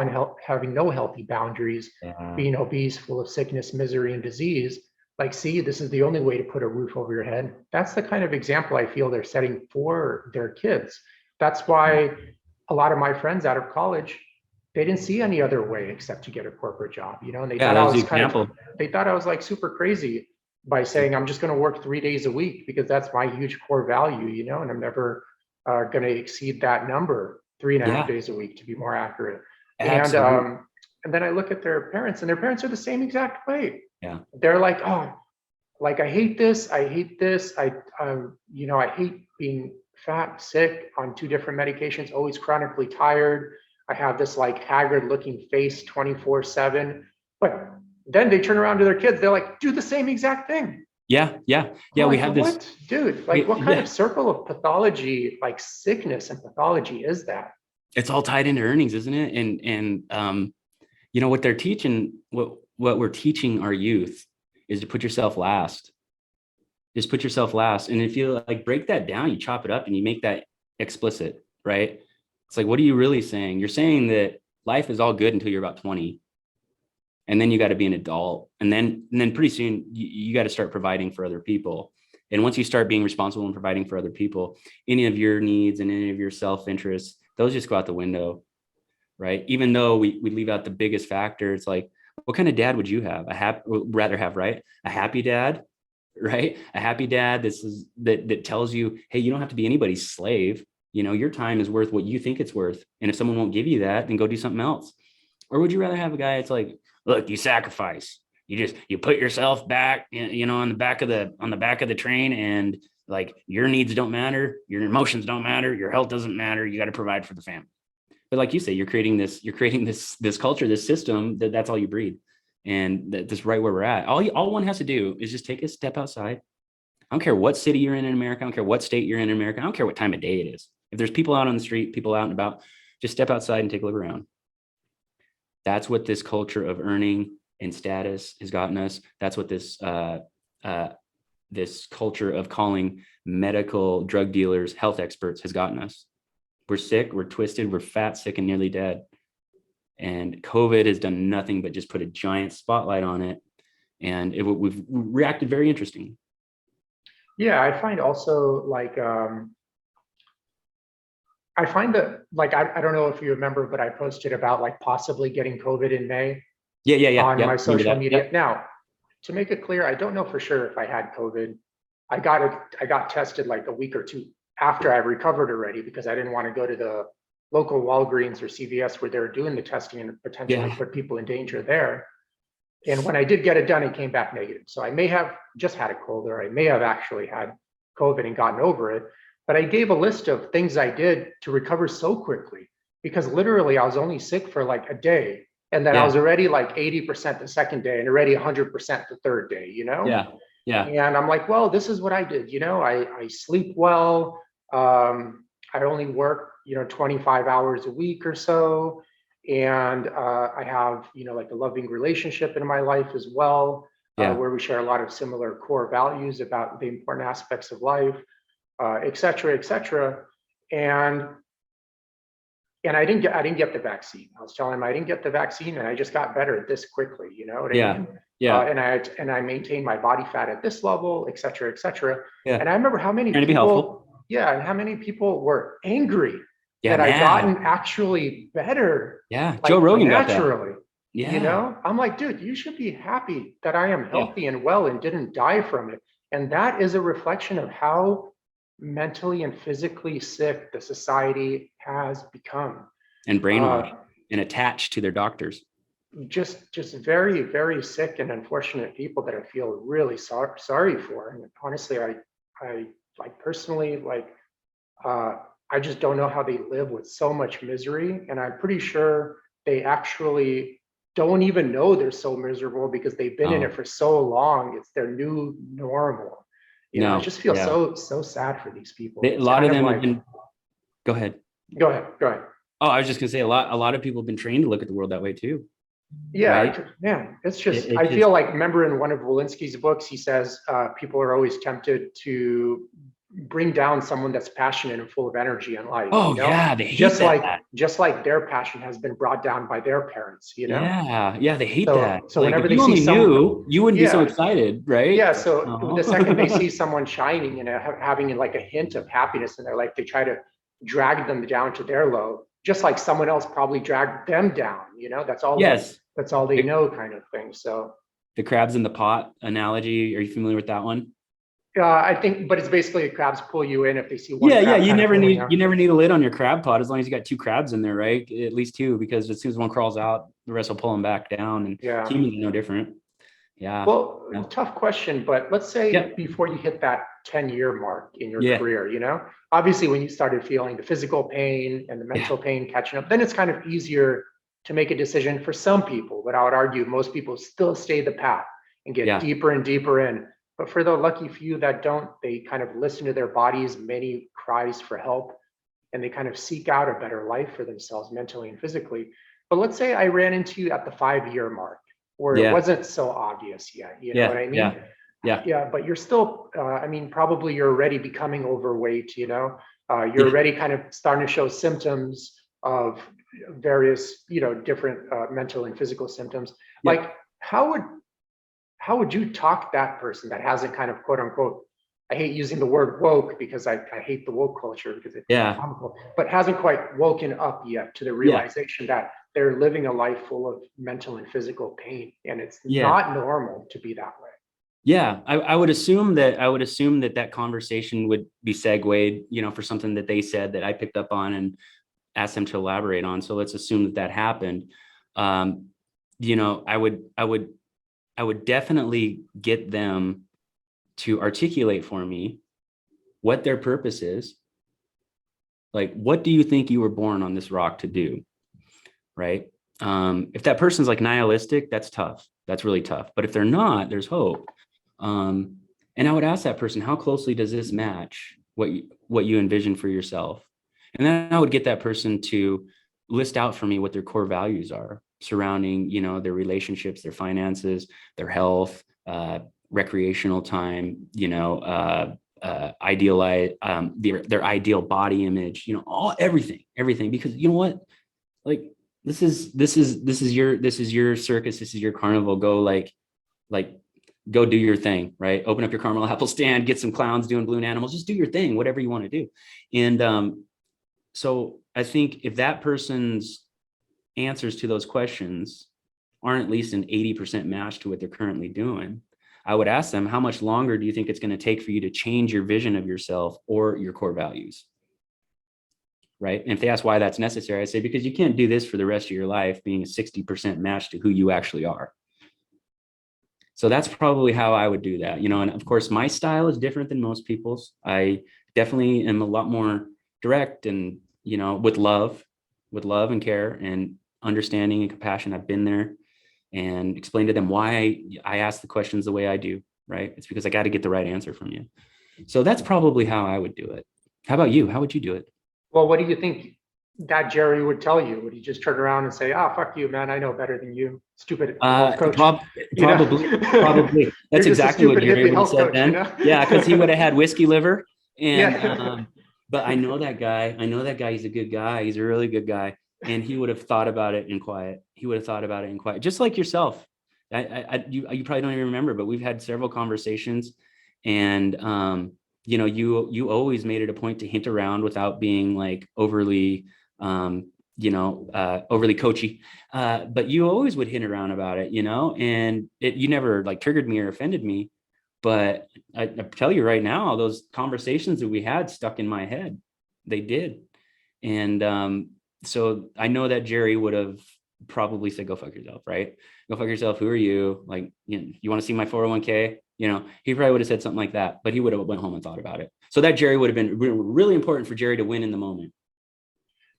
healthy boundaries, being obese, full of sickness, misery, and disease. Like, see, this is the only way to put a roof over your head. That's the kind of example I feel they're setting for their kids. That's why a lot of my friends out of college, they didn't see any other way except to get a corporate job, and they thought I was like super crazy by saying, I'm just going to work 3 days a week because that's my huge core value, and I'm never going to exceed that number, 3.5 days a week to be more accurate. Absolutely. And then I look at their parents, and their parents are the same exact way. Yeah. They're like, oh, like, I hate this. I hate being fat, sick, on 2 different medications, always chronically tired. I have this like haggard looking face 24/7, but then they turn around to their kids. They're like, do the same exact thing. Yeah. We have this, dude, like what kind of circle of pathology, like sickness and pathology is that? It's all tied into earnings, isn't it? And what they're teaching, what we're teaching our youth is to put yourself last. Just put yourself last. And if you like break that down, you chop it up and you make that explicit, right? It's like, what are you really saying? You're saying that life is all good until you're about 20. And then you got to be an adult. And then pretty soon you got to start providing for other people. And once you start being responsible and providing for other people, any of your needs and any of your self-interests, those just go out the window, right? Even though we leave out the biggest factor, it's like, what kind of dad would you have? A happy dad, right? A happy dad that tells you, hey, you don't have to be anybody's slave. Your time is worth what you think it's worth. And if someone won't give you that, then go do something else. Or would you rather have a guy that's like, look, you sacrifice, you put yourself back, on the back of the train, and like your needs don't matter, your emotions don't matter, your health doesn't matter. You got to provide for the family. But like you say, you're creating this culture, this system that's all you breed. And that's right where we're at. All one has to do is just take a step outside. I don't care what city you're in America. I don't care what state you're in America. I don't care what time of day it is. If there's people out on the street, people out and about, just step outside and take a look around. That's what this culture of earning and status has gotten us. That's what this culture of calling medical drug dealers health experts has gotten us. We're sick, we're twisted, we're fat, sick, and nearly dead. And COVID has done nothing but just put a giant spotlight on it. And we've reacted very interesting. Yeah, I find also like, I find that like, I don't know if you remember, but I posted about like possibly getting COVID in May. On my social media. Yep. Now, to make it clear, I don't know for sure if I had COVID. I got tested like a week or two after I recovered already, because I didn't want to go to the local Walgreens or CVS where they were doing the testing and potentially put people in danger there. And when I did get it done, it came back negative. So I may have just had a cold, or I may have actually had COVID and gotten over it. But I gave a list of things I did to recover so quickly, because literally I was only sick for like a day. And then I was already like 80% the second day and already 100% the third day, you know? Yeah. And I'm like, well, this is what I did. You know, I sleep well. I only work, 25 hours a week or so. And I have, like a loving relationship in my life as well, where we share a lot of similar core values about the important aspects of life, et cetera, et cetera. And I didn't get the vaccine. I was telling him I didn't get the vaccine, and I just got better this quickly. You know what I mean? And I maintained my body fat at this level, et cetera, et cetera. Yeah. And I remember how many people, and how many people were angry that I gotten actually better. Yeah, like, Joe Rogan naturally. Got that. Yeah. You know, I'm like, dude, you should be happy that I am healthy and well and didn't die from it. And that is a reflection of how mentally and physically sick the society has become, and brainwashed and attached to their doctors. Just very, very sick and unfortunate people that I feel really sorry for. And honestly, I like personally, like, I just don't know how they live with so much misery. And I'm pretty sure they actually don't even know they're so miserable, because they've been in it for so long. It's their new normal. You know, I just feel so sad for these people. A lot of them have been. Go ahead. Go ahead. Oh, I was just gonna say a lot of people have been trained to look at the world that way too. Yeah, right? Man, it's just, I feel like, remember in one of Walensky's books, he says people are always tempted to bring down someone that's passionate and full of energy in life. Oh, they hate just like their passion has been brought down by their parents, you know? Yeah, they hate that. So like, whenever they see someone, you wouldn't be so excited, right? Yeah, so the second they see someone shining and having like a hint of happiness in their life, they try to drag them down to their low, just like someone else probably dragged them down, you know? That's all. That's all they know, kind of thing. So the crabs in the pot analogy, are you familiar with that one? I think, but it's basically crabs pull you in if they see one. You never need a lid on your crab pot, as long as you got two crabs in there, right? At least two, because as soon as one crawls out, the rest will pull them back down. And humans are no different. Yeah. Well, tough question, but let's say before you hit that 10-year mark in your career, you know, obviously when you started feeling the physical pain and the mental pain catching up, then it's kind of easier to make a decision for some people. But I would argue most people still stay the path and get deeper and deeper in. But for the lucky few that don't, they kind of listen to their bodies' many cries for help, and they kind of seek out a better life for themselves mentally and physically. But let's say I ran into you at the 5-year mark, where it wasn't so obvious yet. You know what I mean? Yeah. But you're still, probably you're already becoming overweight, you know, you're already kind of starting to show symptoms of various, different mental and physical symptoms. Like, how would you talk that person that hasn't kind of, quote unquote, I hate using the word woke because I hate the woke culture because it's comical, but hasn't quite woken up yet to the realization that they're living a life full of mental and physical pain, and it's not normal to be that way. Yeah, I would assume that conversation would be segued, for something that they said that I picked up on and asked them to elaborate on. So let's assume that happened. I would definitely get them to articulate for me what their purpose is, Like, what do you think you were born on this rock to do? Right. If that person's like nihilistic, that's tough. That's really tough. But if they're not, there's hope. And I would ask that person, how closely does this match what you envision for yourself? And then I would get that person to list out for me what their core values are surrounding, their relationships, their finances, their health, recreational time, idealize their ideal body image, everything. Because you know what, like this is your circus, this is your carnival. Like go do your thing, right? Open up your caramel apple stand, get some clowns doing balloon animals, just do your thing, whatever you want to do. And so I think if that person's answers to those questions aren't at least an 80% match to what they're currently doing, I would ask them, how much longer do you think it's going to take for you to change your vision of yourself or your core values? Right. And if they ask why that's necessary, I say, because you can't do this for the rest of your life being a 60% match to who you actually are. So that's probably how I would do that, and of course my style is different than most people's. I definitely am a lot more direct and, with love and care and understanding and compassion. I've been there and explained to them why I ask the questions the way I do, right? It's because I got to get the right answer from you. So that's probably how I would do it. How about you? How would you do it? Well, what do you think that Jerry would tell you? Would he just turn around and say, "Ah, fuck you, man. I know better than you, stupid health coach." Probably. That's exactly what Jerry would have said then. Yeah, because he would have had whiskey liver. And but I know that guy. He's a good guy. He's a really good guy. And he would have thought about it in quiet. Just like yourself. You probably don't even remember, but we've had several conversations, and you always made it a point to hint around without being like overly overly coachy, but you always would hint around about it, and you never like triggered me or offended me. But I tell you right now, those conversations that we had stuck in my head. They did. And so I know that Jerry would have probably said, go fuck yourself, right? Go fuck yourself. Who are you? Like, you want to see my 401k? He probably would have said something like that, but he would have went home and thought about it. So that Jerry would have been really important for Jerry to win in the moment.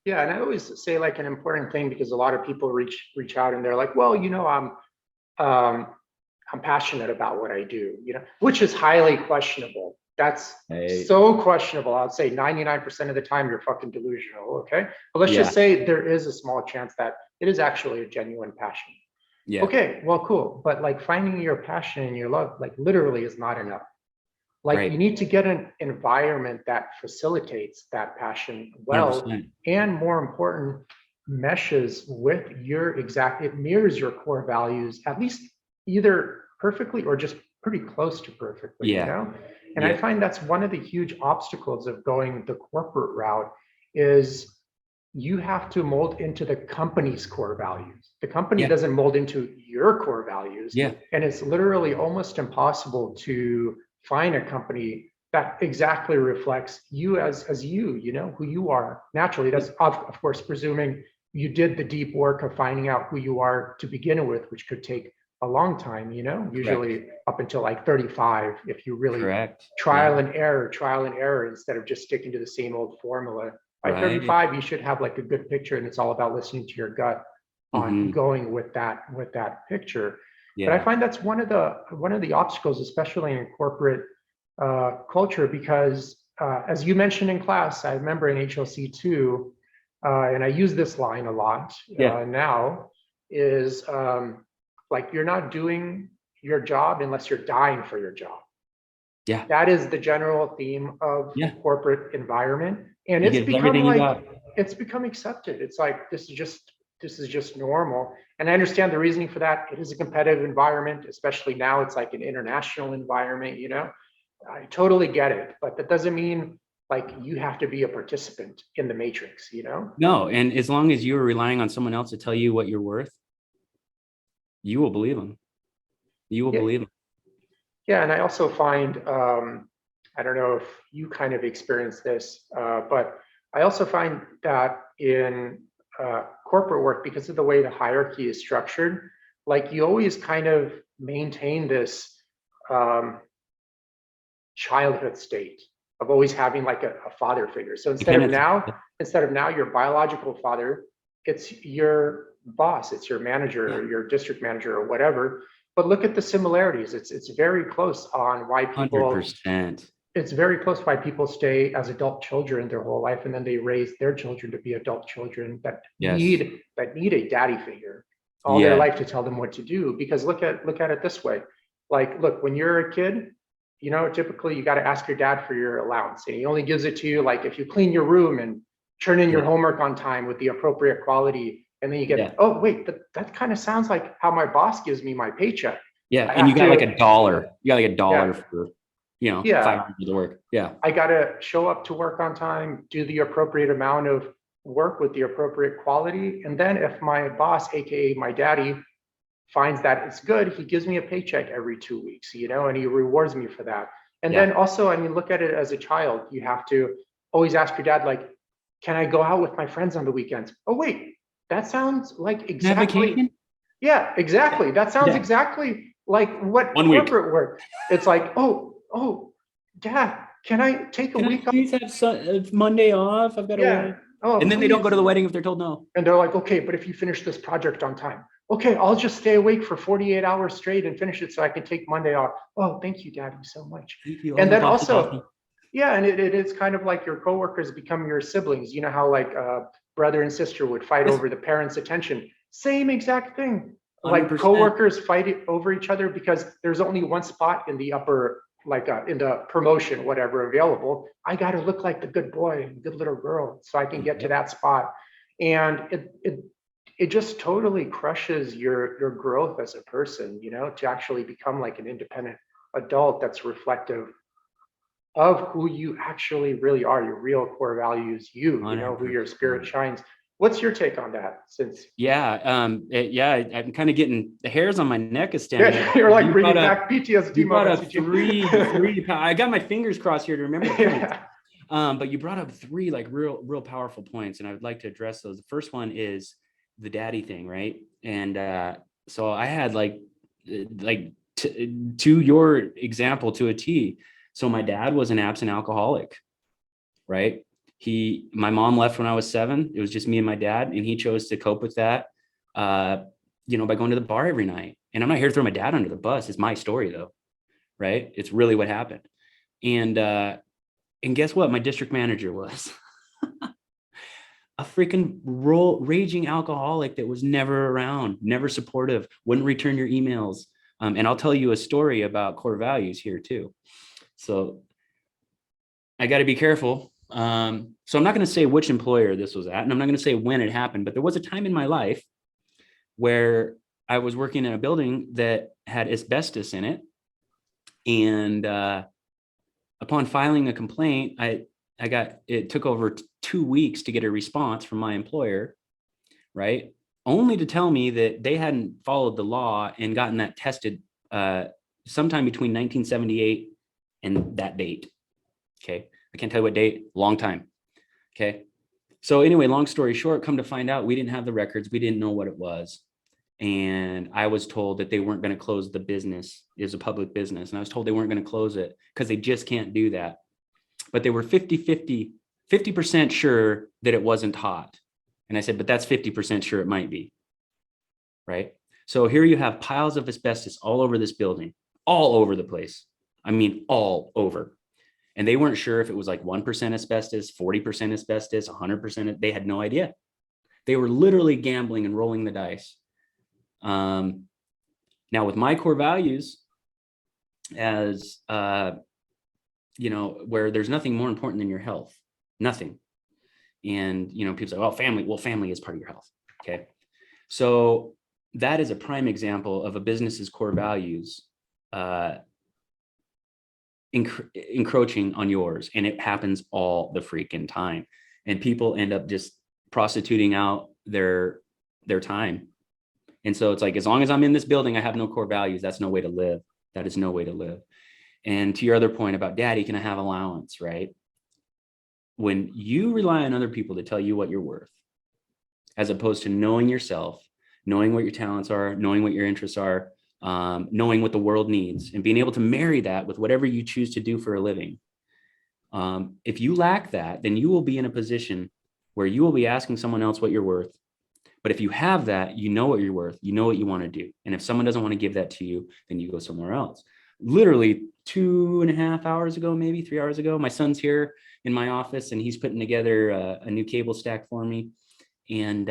Yeah, and I always say like an important thing, because a lot of people reach out and they're like, well, I'm passionate about what I do, which is highly questionable. That's so questionable. I'd say 99% of the time you're fucking delusional. Okay. But let's just say there is a small chance that it is actually a genuine passion. Yeah. Okay, well, cool. But like finding your passion and your love, like literally is not enough. Like you need to get an environment that facilitates that passion well, 100%. And more important, meshes with it mirrors your core values, at least either perfectly or just pretty close to perfectly, And I find that's one of the huge obstacles of going the corporate route is you have to mold into the company's core values. The company doesn't mold into your core values. Yeah. And it's literally almost impossible to find a company that exactly reflects you as you, who you are naturally. That's of course presuming you did the deep work of finding out who you are to begin with, which could take a long time, usually up until like 35, if you really trial and error instead of just sticking to the same old formula. By 35, you should have like a good picture, and it's all about listening to your gut on going with that picture. Yeah. But I find that's one of the obstacles, especially in corporate culture, because as you mentioned in class, I remember in HLC too, and I use this line a lot now, is like you're not doing your job unless you're dying for your job. Yeah, that is the general theme of corporate environment, and it's become accepted. It's like this is just normal. And I understand the reasoning for that. It is a competitive environment, especially now. It's like an international environment. I totally get it, but that doesn't mean like you have to be a participant in the matrix. No, and as long as you are relying on someone else to tell you what you're worth, you will believe them. You will believe them. Yeah, and I also find, I don't know if you kind of experience this, but I also find that in corporate work, because of the way the hierarchy is structured, like you always kind of maintain this childhood state. of always having like a father figure. So instead of now your biological father, it's your boss, it's your manager, or your district manager, or whatever. But look at the similarities. It's very close on why people 100%. it's very close why people stay as adult children their whole life, and then they raise their children to be adult children that Yes. need a daddy figure all their life to tell them what to do. Because look at it this way. Like, look, when you're a kid, you know, typically you got to ask your dad for your allowance, and he only gives it to you like if you clean your room and turn in your homework on time with the appropriate quality. And then you get, oh wait, that kind of sounds like how my boss gives me my paycheck. Yeah, and you got like $1. You got like $1 for, you know, 5 hours of work. Yeah. I got to show up to work on time, do the appropriate amount of work with the appropriate quality. And then if my boss, AKA my daddy, finds that it's good, he gives me a paycheck every 2 weeks, you know, and he rewards me for that. And then also, I mean, look at it as a child. You have to always ask your dad, like, can I go out with my friends on the weekends? Oh, wait, that sounds like exactly. Yeah, exactly. That sounds exactly like what corporate work. It's like, oh, Dad, can I take a week off? Please have Monday off. I've got to work. Oh, and then they don't go to the wedding if they're told no. And they're like, okay, but if you finish this project on time, okay, I'll just stay awake for 48 hours straight and finish it so I can take Monday off. Oh, thank you, Daddy, so much. And then also, and it is kind of like your coworkers become your siblings. You know how like brother and sister would fight over the parents' attention. Same exact thing. 100%. Like coworkers fight over each other because there's only one spot in the upper, like in the promotion, whatever available. I got to look like the good boy and good little girl so I can get to that spot. And it just totally crushes your growth as a person, you know, to actually become like an independent adult that's reflective of who you actually really are, your real core values, you know, who your spirit shines. What's your take on that? Since I'm kind of getting the hairs on my neck is standing. Yeah, you're like bringing back PTSD. You brought up three. I got my fingers crossed here to remember. But you brought up three like real powerful points, and I would like to address those. The first one is the daddy thing, right? And so I had to your example to a T. So my dad was an absent alcoholic, right? My mom left when I was 7. It was just me and my dad, and he chose to cope with that, by going to the bar every night. And I'm not here to throw my dad under the bus. It's my story though, right? It's really what happened. And guess what? My district manager was a freaking raging alcoholic that was never around, never supportive, wouldn't return your emails. And I'll tell you a story about core values here too. So I got to be careful. So I'm not going to say which employer this was at, and I'm not going to say when it happened, but there was a time in my life where I was working in a building that had asbestos in it. And upon filing a complaint, it took over 2 weeks to get a response from my employer, right? Only to tell me that they hadn't followed the law and gotten that tested sometime between 1978 and that date. Okay. I can't tell you what date, long time. Okay. So anyway, long story short, come to find out, we didn't have the records. We didn't know what it was. And I was told that they weren't going to close the business. It was a public business. And I was told they weren't going to close it because they just can't do that. But they were 50% sure that it wasn't hot. And I said, but that's 50% sure it might be. Right. So here you have piles of asbestos all over this building, all over the place. I mean, all over. And they weren't sure if it was like 1% asbestos, 40% asbestos, 100%. They had no idea. They were literally gambling and rolling the dice. Now with my core values as, where there's nothing more important than your health, nothing. And, people say, well, family is part of your health. Okay. So that is a prime example of a business's core values, encroaching on yours, and it happens all the freaking time, and people end up just prostituting out their time. And so it's like, as long as I'm in this building, I have no core values. That's no way to live. That is no way to live. And to your other point about daddy, can I have allowance, right? When you rely on other people to tell you what you're worth, as opposed to knowing yourself, knowing what your talents are, knowing what your interests are, knowing what the world needs, and being able to marry that with whatever you choose to do for a living, If you lack that, then you will be in a position where you will be asking someone else what you're worth. But if you have that, you know what you're worth, you know what you want to do. And if someone doesn't want to give that to you, then you go somewhere else. Literally 2.5 hours ago, maybe 3 hours ago, my son's here in my office and he's putting together a new cable stack for me. And,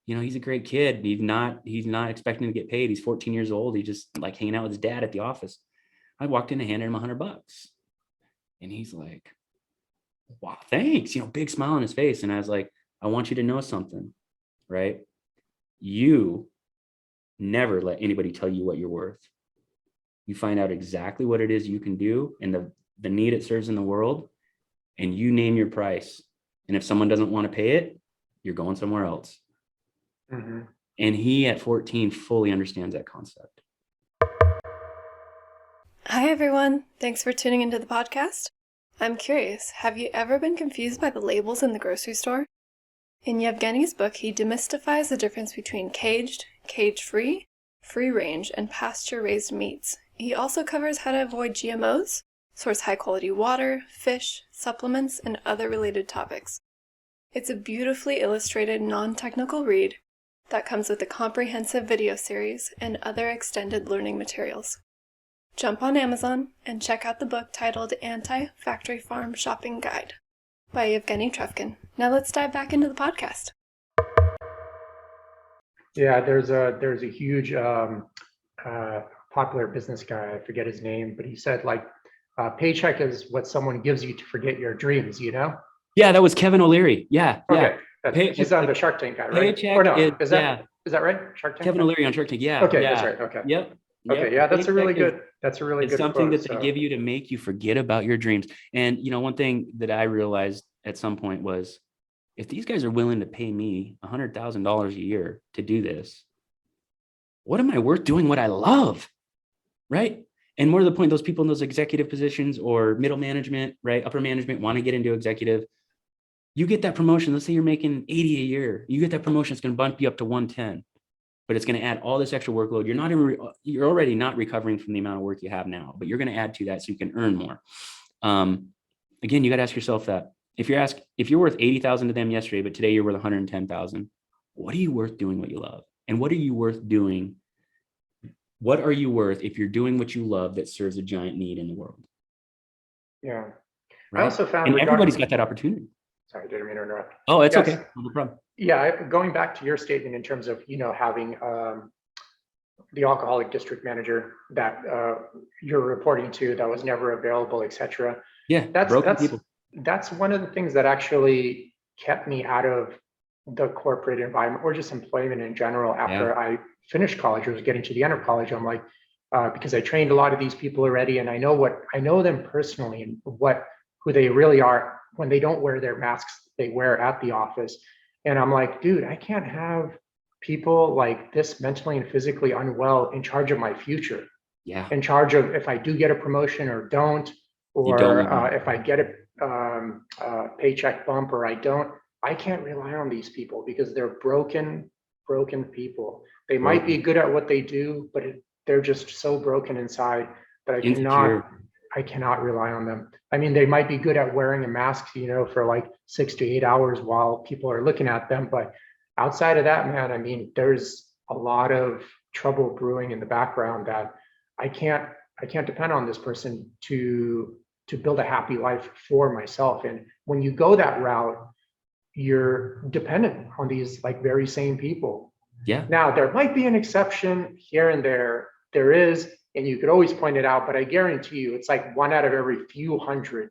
he's a great kid. He's not expecting to get paid. He's 14 years old. He's just like hanging out with his dad at the office. I walked in and handed him $100. And he's like, wow, thanks, big smile on his face. And I was like, I want you to know something, right? You never let anybody tell you what you're worth. You find out exactly what it is you can do and the need it serves in the world, and you name your price. And if someone doesn't want to pay it, you're going somewhere else. Mm-hmm. And he at 14 fully understands that concept. Hi, everyone. Thanks for tuning into the podcast. I'm curious, have you ever been confused by the labels in the grocery store? In Yevgeny's book, he demystifies the difference between caged, cage-free, free-range, and pasture-raised meats. He also covers how to avoid GMOs, source high-quality water, fish, supplements, and other related topics. It's a beautifully illustrated, non-technical read that comes with a comprehensive video series and other extended learning materials. Jump on Amazon and check out the book titled Anti-Factory Farm Shopping Guide by Eugene Trufkin. Now let's dive back into the podcast. Yeah, there's a huge popular business guy, I forget his name, but he said paycheck is what someone gives you to forget your dreams, Yeah, that was Kevin O'Leary. Yeah. Okay. He's on the Shark Tank guy, right? Paycheck or no, is that right? Shark Tank? Kevin O'Leary on Shark Tank. Yeah. Okay, yeah. That's right. Okay. Yep. Okay, yeah, that's a really good It's something that they give you to make you forget about your dreams. And one thing that I realized at some point was, if these guys are willing to pay me $100,000 a year to do this, what am I worth doing what I love? Right? And more to the point, those people in those executive positions or middle management, right, upper management, want to get into executive. You get that promotion. Let's say you're making 80 a year. You get that promotion. It's going to bump you up to 110. But it's going to add all this extra workload. You're already not recovering from the amount of work you have now, but you're going to add to that so you can earn more. Again, you got to ask yourself that if you're worth 80,000 to them yesterday, but today you're worth 110,000, what are you worth doing what you love? And what are you worth doing? What are you worth if you're doing what you love that serves a giant need in the world? Yeah. Right? I also found, and everybody's got that opportunity. Sorry, didn't mean to interrupt. Oh, it's okay. No problem. Yeah, going back to your statement in terms of, having the alcoholic district manager that you're reporting to that was never available, etc. Yeah, that's one of the things that actually kept me out of the corporate environment or just employment in general after I finished college or was getting to the end of college. I'm like, because I trained a lot of these people already, and I know them personally and who they really are when they don't wear their masks they wear at the office. And I'm like, dude, I can't have people like this mentally and physically unwell in charge of my future. Yeah. In charge of if I do get a promotion or don't, or if I get a paycheck bump or I don't, I can't rely on these people because they're broken people. They might be good at what they do, but they're just so broken inside that I cannot rely on them. I mean, they might be good at wearing a mask, for like 6 to 8 hours while people are looking at them. But outside of that, man, I mean, there's a lot of trouble brewing in the background that I can't depend on this person to build a happy life for myself. And when you go that route, you're dependent on these like very same people. Yeah. Now, there might be an exception here and there. There is, and you could always point it out, but I guarantee you it's like 1 out of every few hundred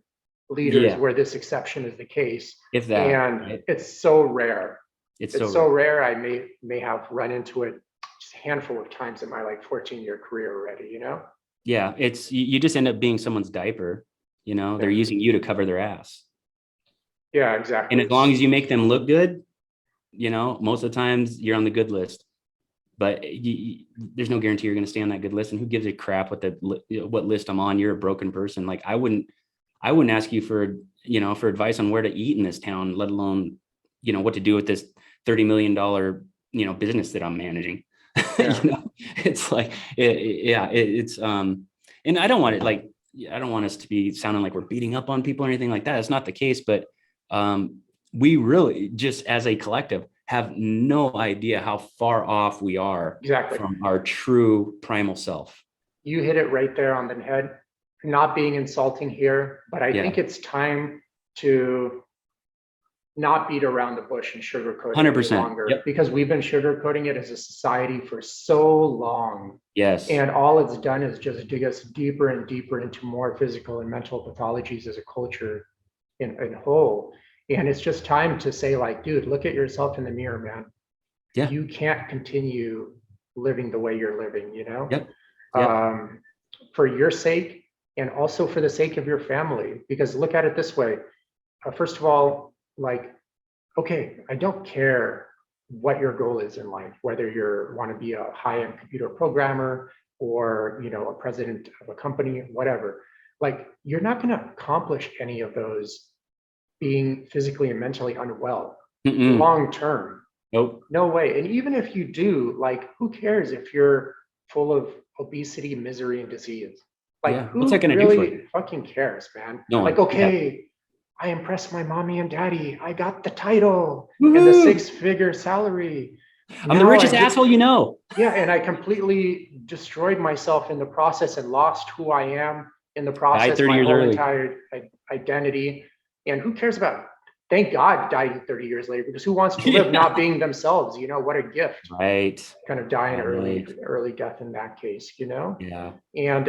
leaders where this exception is the case. If that, and right? It's so rare. It's so rare. I may have run into it just a handful of times in my like 14-year career already, Yeah, you just end up being someone's diaper, they're using you to cover their ass. Yeah, exactly. And as long as you make them look good, most of the times you're on the good list. But there's no guarantee you're going to stay on that good list. And who gives a crap what list I'm on? You're a broken person. Like I wouldn't ask you for advice on where to eat in this town, let alone, what to do with this $30 million, business that I'm managing. Yeah. It's like, it's and I don't want it. Like, I don't want us to be sounding like we're beating up on people or anything like that. It's not the case, but we really just as a collective have no idea how far off we are Exactly. from our true primal self. You hit it right there on the head. Not being insulting here, but I think it's time to not beat around the bush and sugarcoat it any 100%. longer, Yep. because we've been sugarcoating it as a society for so long. Yes. And all it's done is just dig us deeper and deeper into more physical and mental pathologies as a culture in whole. And it's just time to say, like, dude, look at yourself in the mirror, man. Yeah. You can't continue living the way you're living, you know? Yep. Yep. For your sake and also for the sake of your family. Because look at it this way. First of all, like, okay, I don't care what your goal is in life, whether you want to be a high-end computer programmer or, you know, a president of a company, whatever. Like, you're not going to accomplish any of those being physically and mentally unwell long term. Nope. No way. And even if you do, like, who cares if you're full of obesity, misery, and disease? Like, who what's that gonna really do for you? fucking cares, man? No one. Like, okay, I impressed my mommy and daddy. I got the title Woo-hoo! and the 6-figure salary. I'm the richest asshole you know. Yeah, and I completely destroyed myself in the process and lost who I am in the process, Died 30 my years whole early. entire identity. And who cares about, thank God, dying 30 years later, because who wants to live not being themselves? You know, what a gift. Right. Kind of die an Right. early death in that case, you know? Yeah. And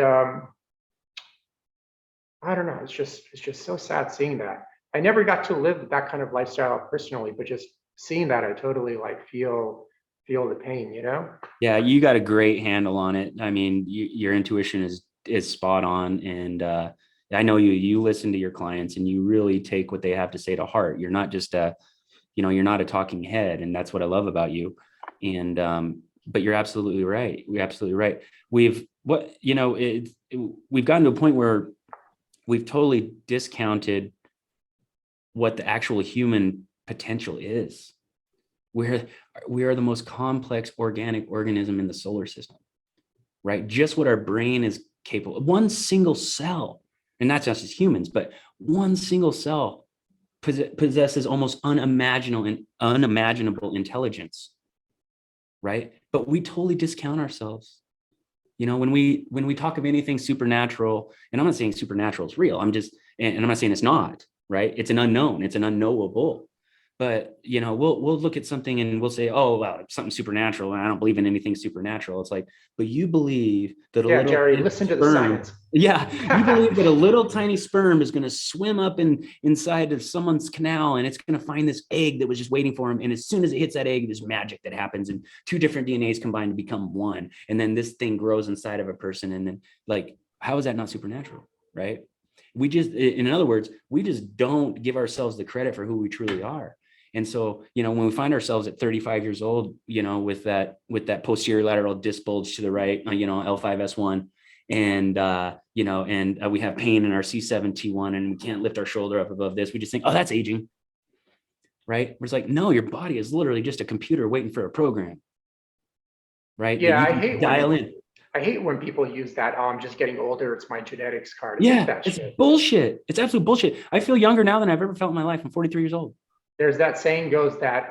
I don't know, it's just so sad seeing that. I never got to live that kind of lifestyle personally, but just seeing that, I totally like feel the pain, you know? Yeah, you got a great handle on it. I mean, your intuition is spot on, and I know you listen to your clients and you really take what they have to say to heart. You're not just you're not a talking head, and that's what I love about you. And but you're absolutely right. We're absolutely right. We've gotten to a point where we've totally discounted what the actual human potential is. We are the most complex organic organism in the solar system, right? Just what our brain is capable of. One single cell, and not just as humans, but one single cell possesses almost unimaginable intelligence, right? But we totally discount ourselves. You know, when we talk of anything supernatural, and I'm not saying supernatural is real, and I'm not saying it's not, right? It's an unknown, it's an unknowable. But, you know, we'll look at something and we'll say, oh, well, something supernatural, and I don't believe in anything supernatural. It's like, but you believe that Jerry, listen to the science. Yeah, you believe that a little tiny sperm is going to swim up inside of someone's canal, and it's going to find this egg that was just waiting for him. And as soon as it hits that egg, there's magic that happens, and two different DNAs combine to become one. And then this thing grows inside of a person. And then, like, how is that not supernatural, right? In other words, we just don't give ourselves the credit for who we truly are. And so, you know, when we find ourselves at 35 years old, you know, with that posterior lateral disc bulge to the right, you know, L5S1, and, we have pain in our C7T1, and we can't lift our shoulder up above this, we just think, oh, that's aging, right? It's like, no, your body is literally just a computer waiting for a program, right? Yeah, I hate when people use that, oh, I'm just getting older, it's my genetics card. It's bullshit. It's absolute bullshit. I feel younger now than I've ever felt in my life. I'm 43 years old. There's that saying goes that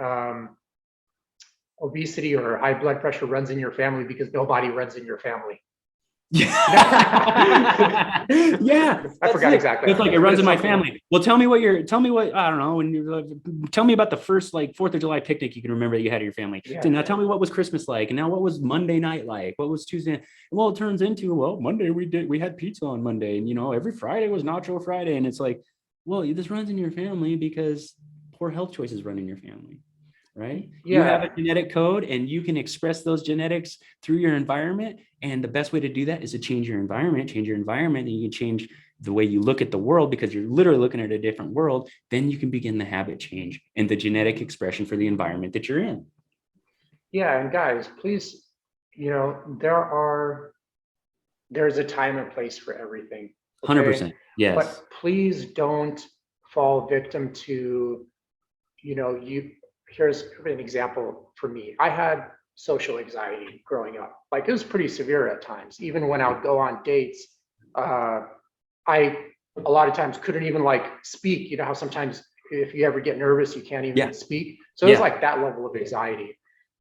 obesity or high blood pressure runs in your family because nobody runs in your family. Yeah. I forgot exactly. It's like it runs in my family. Well, tell me what I don't know. Tell me about the first 4th of July picnic you can remember that you had at your family. Yeah. So now tell me what was Christmas like, and now what was Monday night like? What was Tuesday? Well, it turns into, Monday we had pizza on Monday, and every Friday was Nacho Friday, and it's like, well, this runs in your family because poor health choices run in your family, right? Yeah. You have a genetic code, and you can express those genetics through your environment. And the best way to do that is to change your environment, and you can change the way you look at the world, because you're literally looking at a different world. Then you can begin the habit change and the genetic expression for the environment that you're in. Yeah. And guys, please, there's a time and place for everything. Okay? 100%. Yes. But please don't fall victim to, here's an example for me. I had social anxiety growing up. It was pretty severe at times. Even when I would go on dates, I a lot of times couldn't even like speak. You know how sometimes if you ever get nervous, you can't even speak. So it was like that level of anxiety.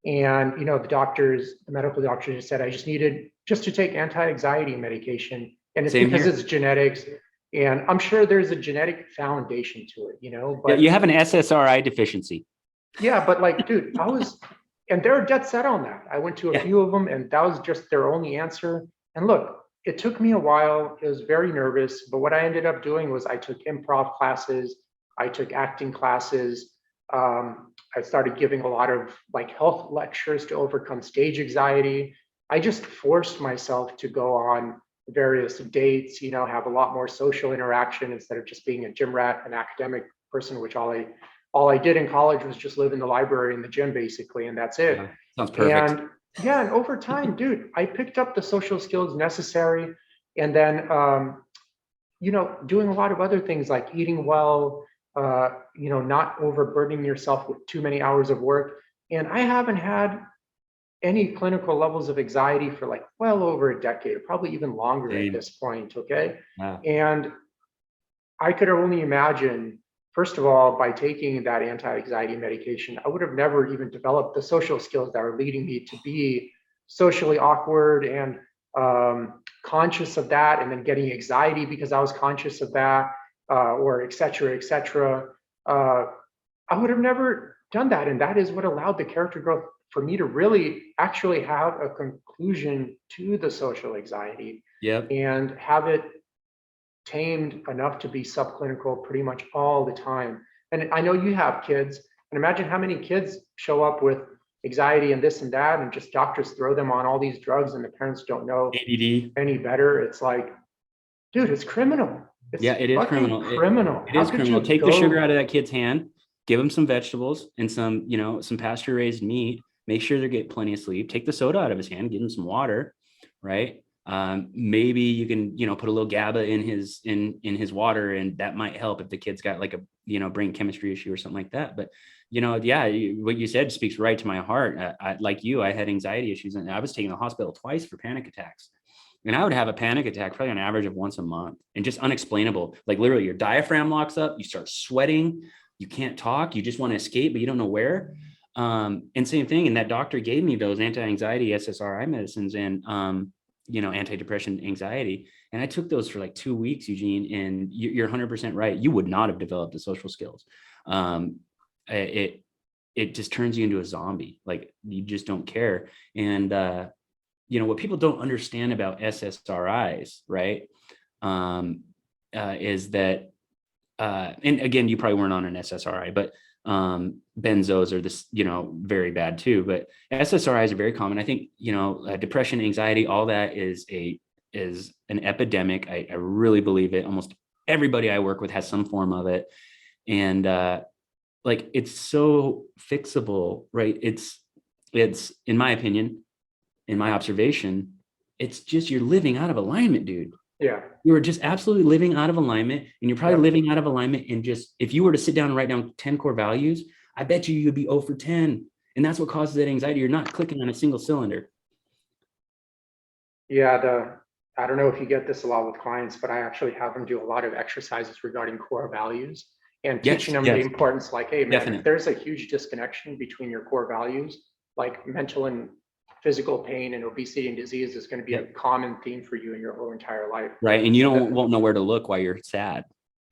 And you know, the medical doctors just said I just needed just to take anti-anxiety medication, and it's Same because here. it's genetics. And I'm sure there's a genetic foundation to it, you know. Yeah, But you have an SSRI deficiency. yeah, but like, dude, and they're dead set on that. I went to a few of them, and that was just their only answer. And look, it took me a while. It was very nervous, but what I ended up doing was I took improv classes, I took acting classes. I started giving a lot of like health lectures to overcome stage anxiety. I just forced myself to go on various dates, you know, have a lot more social interaction instead of just being a gym rat, an academic person, which all I did in college was just live in the library and the gym basically, and that's it. Yeah, sounds perfect. And yeah, and over time, dude, I picked up the social skills necessary. And then, you know, doing a lot of other things like eating well, you know, not overburdening yourself with too many hours of work. And I haven't had any clinical levels of anxiety for like well over a decade, probably even longer at this point. Okay. Wow. And I could only imagine, first of all, by taking that anti-anxiety medication, I would have never even developed the social skills that are leading me to be socially awkward and conscious of that, and then getting anxiety because I was conscious of that, or et cetera, et cetera. I would have never done that. And that is what allowed the character growth for me to really actually have a conclusion to the social anxiety. Yep. And have it tamed enough to be subclinical pretty much all the time. And I know you have kids, and imagine how many kids show up with anxiety and this and that, and just doctors throw them on all these drugs, and the parents don't know ADD. any better. It's like, dude, it's criminal. It's It is criminal. criminal. It is criminal. Take the sugar out of that kid's hand, give them some vegetables and some, you know, some pasture raised meat, make sure they're getting plenty of sleep, take the soda out of his hand, give him some water, right? Maybe you can, you know, put a little GABA in his water, and that might help if the kid's got like a, you know, brain chemistry issue or something like that. But, you know, yeah, what you said speaks right to my heart. Like you, I had anxiety issues, and I was taken to the hospital twice for panic attacks. And I would have a panic attack probably on average of once a month, and just unexplainable. Like literally your diaphragm locks up, you start sweating, you can't talk, you just want to escape, but you don't know where. And same thing. And that doctor gave me those anti-anxiety SSRI medicines and, you know, antidepressant anxiety. And I took those for like 2 weeks, Eugene, and you're 100% right. You would not have developed the social skills. It just turns you into a zombie. Like you just don't care. And, you know, what people don't understand about SSRIs, right, is that, and again, you probably weren't on an SSRI, but benzos are this, you know, very bad too. But SSRIs are very common. I think, you know, depression, anxiety, all that is an epidemic. I really believe it. Almost everybody I work with has some form of it, and like it's so fixable, right? It's in my opinion, in my observation, it's just you're living out of alignment, dude. Yeah. You are just absolutely living out of alignment, and you're probably living out of alignment. And just, if you were to sit down and write down 10 core values, I bet you'd be 0 for 10. And that's what causes that anxiety. You're not clicking on a single cylinder. Yeah. I don't know if you get this a lot with clients, but I actually have them do a lot of exercises regarding core values and teaching them the importance, like, hey, man, if there's a huge disconnection between your core values, like mental and physical pain and obesity and disease is going to be a common theme for you in your whole entire life. Right. And you won't know where to look while you're sad.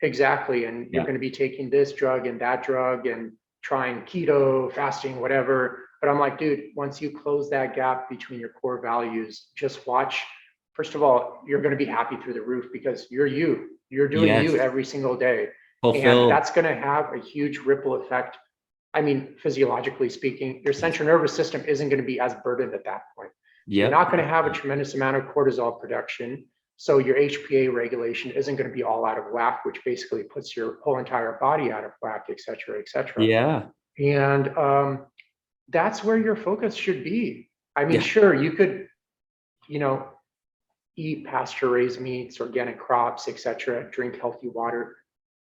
Exactly. And you're going to be taking this drug and that drug and trying keto, fasting, whatever. But I'm like, dude, once you close that gap between your core values, just watch. First of all, you're going to be happy through the roof because you're doing you every single day. And that's going to have a huge ripple effect. I mean, physiologically speaking, your central nervous system isn't going to be as burdened at that point. You're not going to have a tremendous amount of cortisol production. So your HPA regulation isn't going to be all out of whack, which basically puts your whole entire body out of whack, et cetera, et cetera. Yeah. And that's where your focus should be. I mean, sure, you could, you know, eat pasture-raised meats, organic crops, et cetera, drink healthy water.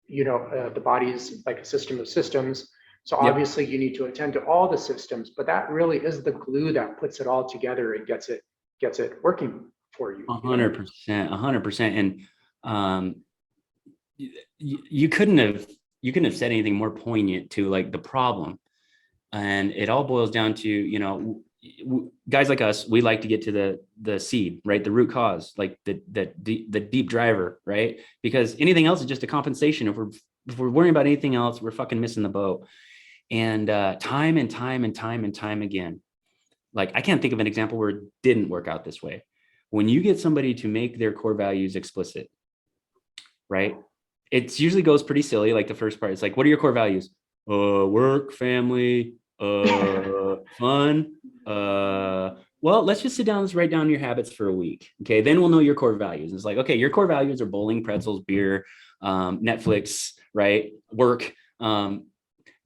You know, the body is like a system of systems. So obviously you need to attend to all the systems, but that really is the glue that puts it all together and gets it working for you. 100%. And You couldn't have said anything more poignant to like the problem. And it all boils down to, you know, guys like us, we like to get to the seed, right? The root cause, like the deep driver, right? Because anything else is just a compensation. If we're worrying about anything else, we're fucking missing the boat. And time and time again, like I can't think of an example where it didn't work out this way. When you get somebody to make their core values explicit, right? It usually goes pretty silly. Like the first part, it's like, what are your core values? Work, family, fun. Well, let's just sit down. Let's write down your habits for a week. Okay. Then we'll know your core values. It's like, okay, your core values are bowling, pretzels, beer, Netflix, right? Work.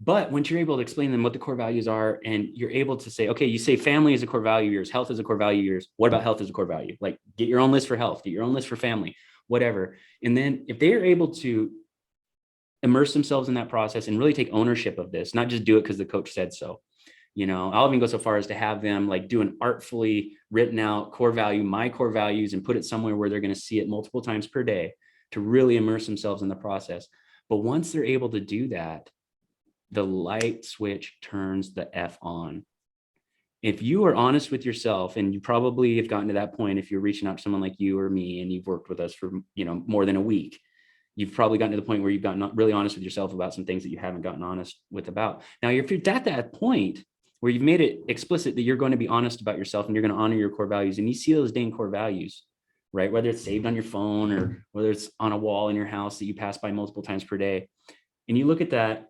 But once you're able to explain them what the core values are, and you're able to say, okay, you say family is a core value of yours, health is a core value of yours. What about health as a core value? Like get your own list for health, get your own list for family, whatever. And then if they are able to immerse themselves in that process and really take ownership of this, not just do it because the coach said so. You know, I'll even go so far as to have them like do an artfully written out core value, my core values, and put it somewhere where they're going to see it multiple times per day to really immerse themselves in the process. But once they're able to do that, the light switch turns the F on. If you are honest with yourself, and you probably have gotten to that point, if you're reaching out to someone like you or me, and you've worked with us for, you know, more than a week, you've probably gotten to the point where you've gotten really honest with yourself about some things that you haven't gotten honest with about. Now, if you're at that point where you've made it explicit that you're going to be honest about yourself and you're going to honor your core values, and you see those dang core values, right? Whether it's saved on your phone or whether it's on a wall in your house that you pass by multiple times per day, and you look at that,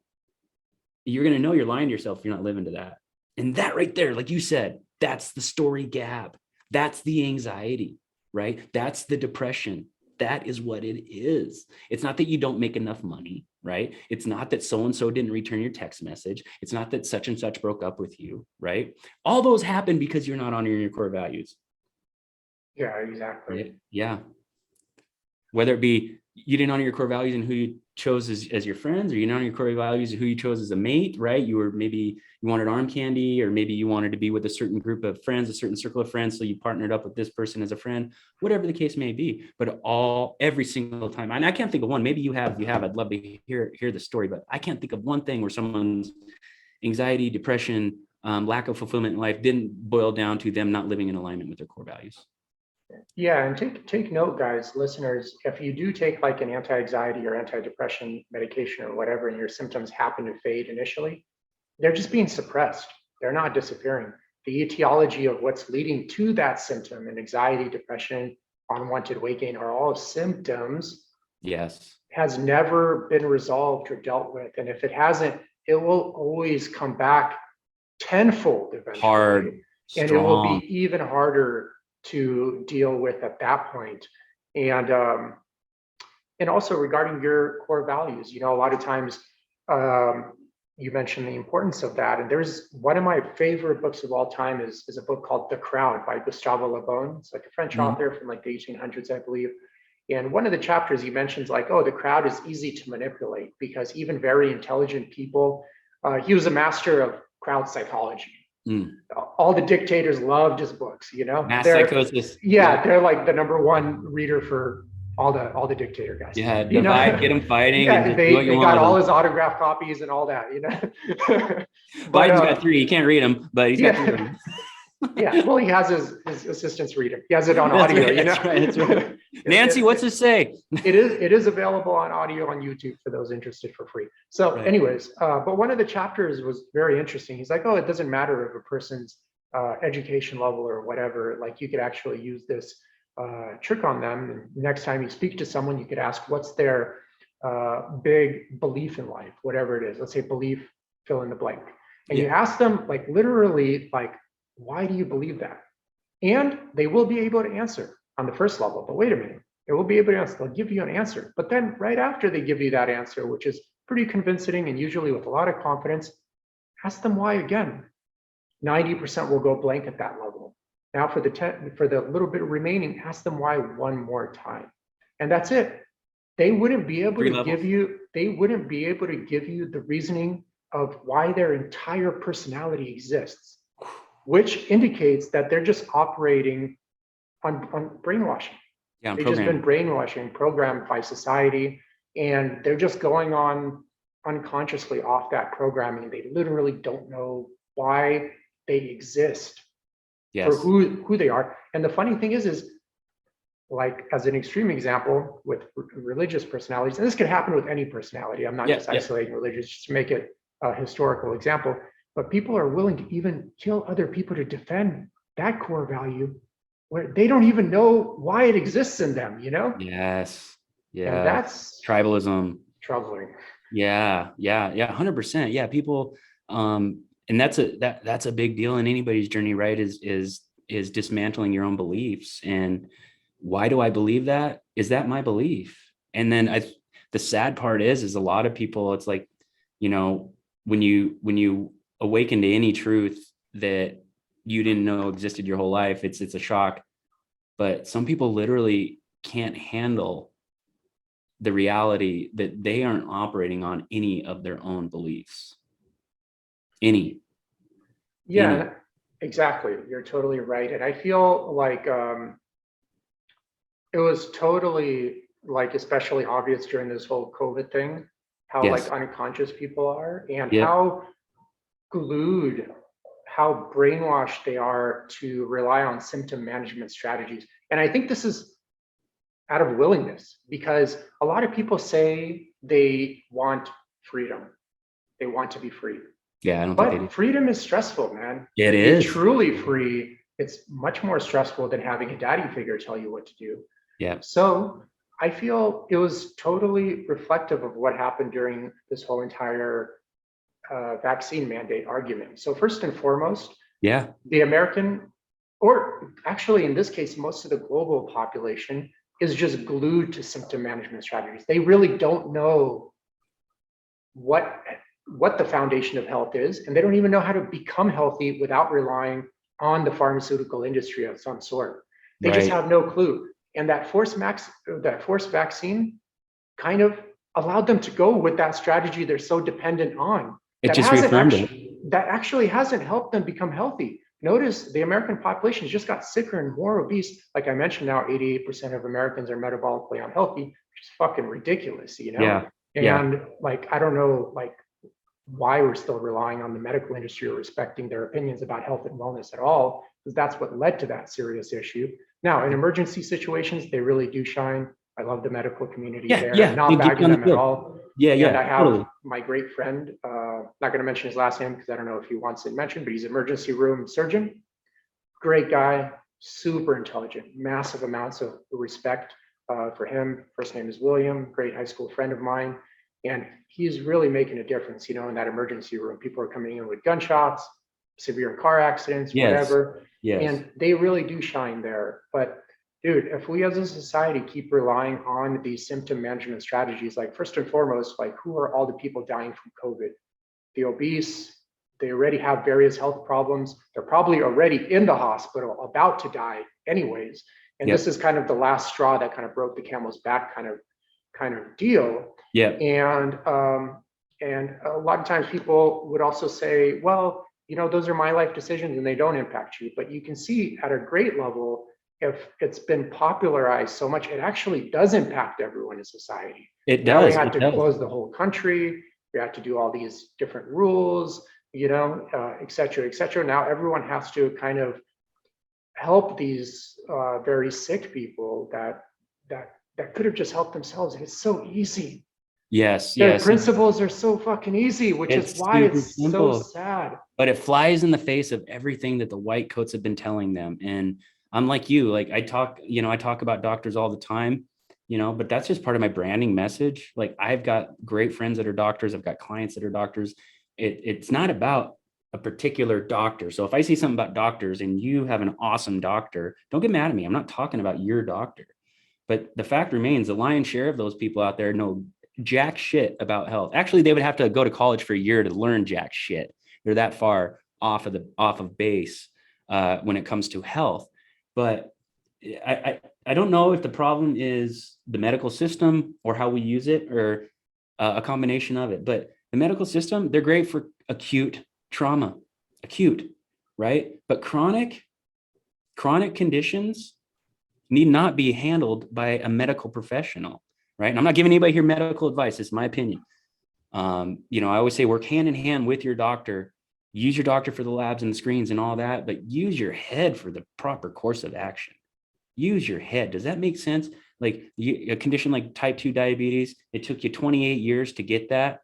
you're going to know you're lying to yourself if you're not living to that. And that right there, like you said, that's the story gap. That's the anxiety, right? That's the depression. That is what it is. It's not that you don't make enough money, right? It's not that so-and-so didn't return your text message. It's not that such and such broke up with you, right? All those happen because you're not honoring your core values. Yeah, exactly. Right? Yeah. Whether it be you didn't honor your core values and who you chose as your friends, or you didn't honor your core values and who you chose as a mate, right? You wanted arm candy, or maybe you wanted to be with a certain group of friends, a certain circle of friends, so you partnered up with this person as a friend, whatever the case may be. But every single time, and I can't think of one, maybe you have, I'd love to hear the story, but I can't think of one thing where someone's anxiety, depression, lack of fulfillment in life didn't boil down to them not living in alignment with their core values. Yeah, and take note, guys, listeners, if you do take like an anti-anxiety or anti-depression medication or whatever, and your symptoms happen to fade initially, they're just being suppressed. They're not disappearing. The etiology of what's leading to that symptom, and anxiety, depression, unwanted weight gain, are all symptoms. Yes. Has never been resolved or dealt with. And if it hasn't, it will always come back tenfold eventually. Hard, and strong. It will be even harder to deal with at that point. And also regarding your core values, you know, a lot of times you mentioned the importance of that. And there's one of my favorite books of all time is a book called The Crowd by Gustave Le Bon. It's like a French author from like the 1800s, I believe. And one of the chapters he mentions like, oh, the crowd is easy to manipulate because even very intelligent people, he was a master of crowd psychology. All the dictators loved his books, you know. Mass psychosis. Yeah, they're like the number one reader for all the dictator guys. Yeah, divide, get them fighting. Yeah, and they got all his autograph copies and all that, you know. Biden's got 3. He can't read them, but he's got 3 of them. Yeah, well, he has his assistants read it. He has it on audio, right, you know. That's right. Nancy, what's it say? It is available on audio on YouTube for those interested for free. So anyways, but one of the chapters was very interesting. He's like, oh, it doesn't matter if a person's education level or whatever, like you could actually use this trick on them. And next time you speak to someone, you could ask, what's their big belief in life, whatever it is. Let's say belief, fill in the blank. And you ask them like literally like, why do you believe that? And they will be able to answer on the first level. But wait a minute, they will be able to answer. They'll give you an answer. But then right after they give you that answer, which is pretty convincing and usually with a lot of confidence, ask them why again. 90% will go blank at that level. Now for the little bit remaining, ask them why one more time. And that's it. They wouldn't be able to give you the reasoning of why their entire personality exists, which indicates that they're just operating on brainwashing. Yeah, They've just been programmed by society, and they're just going on unconsciously off that programming. They literally don't know why they exist for Yes. who they are. And the funny thing is like, as an extreme example with religious personalities, and this could happen with any personality. I'm not Yeah. just Yeah. isolating religious, just to make it a historical example, but people are willing to even kill other people to defend that core value where they don't even know why it exists in them, Yes. And Yeah. that's Tribalism. troubling. Yeah. 100%. Yeah. People, and that's a big deal in anybody's journey, right? Is dismantling your own beliefs. And why do I believe that? Is that my belief? And then the sad part is a lot of people, it's like, when you awaken to any truth that you didn't know existed your whole life, it's a shock. But some people literally can't handle the reality that they aren't operating on any of their own beliefs. Any. Yeah, exactly. You're totally right. And I feel like it was totally like especially obvious during this whole COVID thing, how Yes. like unconscious people are and Yep. how glued, how brainwashed they are to rely on symptom management strategies. And I think this is out of willingness, because a lot of people say they want freedom. They want to be free. Yeah, I don't think they do. But freedom is stressful, man. It To be is. truly free, it's much more stressful than having a daddy figure tell you what to do. Yeah. So I feel it was totally reflective of what happened during this whole entire vaccine mandate argument. So first and foremost, Yeah. the American, or actually in this case, most of the global population is just glued to symptom management strategies. They really don't know what the foundation of health is, and they don't even know how to become healthy without relying on the pharmaceutical industry of some sort. They just have no clue. And that forced vaccine kind of allowed them to go with that strategy they're so dependent on. It just reaffirmed it. That actually hasn't helped them become healthy. Notice the American population has just got sicker and more obese. Like I mentioned, now 88% of Americans are metabolically unhealthy, which is fucking ridiculous, Yeah. And like, I don't know, like why we're still relying on the medical industry or respecting their opinions about health and wellness at all, because that's what led to that serious issue. Now, in emergency situations, they really do shine. I love the medical community there. Yeah. I'm not bagging them at all. Yeah. And I have totally. my great friend, not going to mention his last name because I don't know if he wants it mentioned, but he's an emergency room surgeon. Great guy, super intelligent, massive amounts of respect for him. First name is William, great high school friend of mine. And he's really making a difference, in that emergency room. People are coming in with gunshots, severe car accidents, whatever. Yes. And they really do shine there. But dude, if we as a society keep relying on these symptom management strategies, like first and foremost, like who are all the people dying from COVID? The obese, they already have various health problems. They're probably already in the hospital, about to die anyways. And this is kind of the last straw that kind of broke the camel's back kind of deal. Yeah. And a lot of times people would also say, well, those are my life decisions and they don't impact you. But you can see at a great level, if it's been popularized so much, it actually does impact everyone in society. It Now does. we had to close the whole country. We had to do all these different rules, et cetera, et cetera. Now everyone has to kind of help these very sick people that could have just helped themselves. And it's so easy. Yes. The principles are so fucking easy, which is why it's simple. so sad. But it flies in the face of everything that the white coats have been telling them. And I'm like you, like I talk about doctors all the time, but that's just part of my branding message. Like I've got great friends that are doctors. I've got clients that are doctors. It's not about a particular doctor. So if I see something about doctors and you have an awesome doctor, don't get mad at me. I'm not talking about your doctor. But the fact remains, the lion's share of those people out there know jack shit about health. Actually, they would have to go to college for a year to learn jack shit. They're that far off of base when it comes to health. But I don't know if the problem is the medical system or how we use it or a combination of it. But the medical system, they're great for acute trauma, right? But chronic conditions, need not be handled by a medical professional, right? And I'm not giving anybody here medical advice. It's my opinion. I always say work hand in hand with your doctor. Use your doctor for the labs and the screens and all that, but use your head for the proper course of action. Use your head. Does that make sense? Like a condition like type 2 diabetes, it took you 28 years to get that,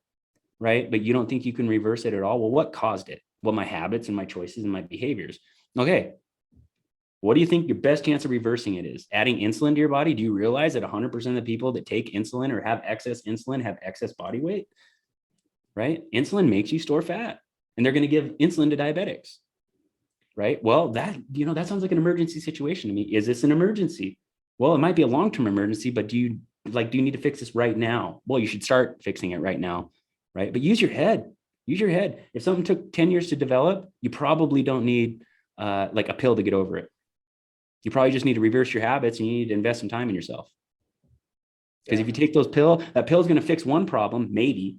right? But you don't think you can reverse it at all. Well, what caused it? Well, my habits and my choices and my behaviors. Okay. What do you think your best chance of reversing it is? Adding insulin to your body? Do you realize that 100% of the people that take insulin or have excess insulin have excess body weight, right? Insulin makes you store fat, and they're going to give insulin to diabetics, right? Well, that sounds like an emergency situation to me. Is this an emergency? Well, it might be a long-term emergency, but do you need to fix this right now? Well, you should start fixing it right now, right? But use your head. Use your head. If something took 10 years to develop, you probably don't need like a pill to get over it. You probably just need to reverse your habits, and you need to invest some time in yourself. Because if you take that pill is going to fix one problem, maybe,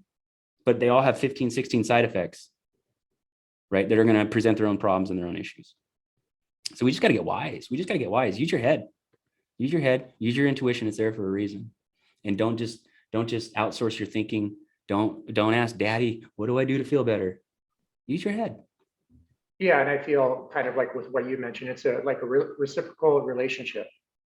but they all have 15, 16 side effects, right? That are going to present their own problems and their own issues. So we just got to get wise. We just got to get wise. Use your head. Use your head. Use your intuition. It's there for a reason. And don't just outsource your thinking. Don't ask daddy, what do I do to feel better? Use your head. Yeah, and I feel kind of like with what you mentioned, it's a reciprocal relationship.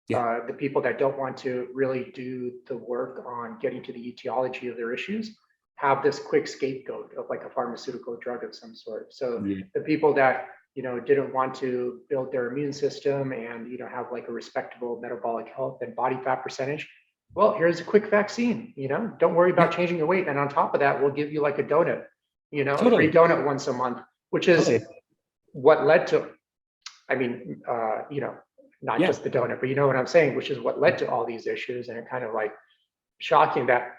Yeah. The people that don't want to really do the work on getting to the etiology of their issues have this quick scapegoat of like a pharmaceutical drug of some sort. So the people that didn't want to build their immune system and have like a respectable metabolic health and body fat percentage, well, here's a quick vaccine. Don't worry about changing your weight, and on top of that, we'll give you like a donut, a free donut once a month, which is what led to, not just the donut, but you know what I'm saying, which is what led to all these issues. And it kind of like shocking that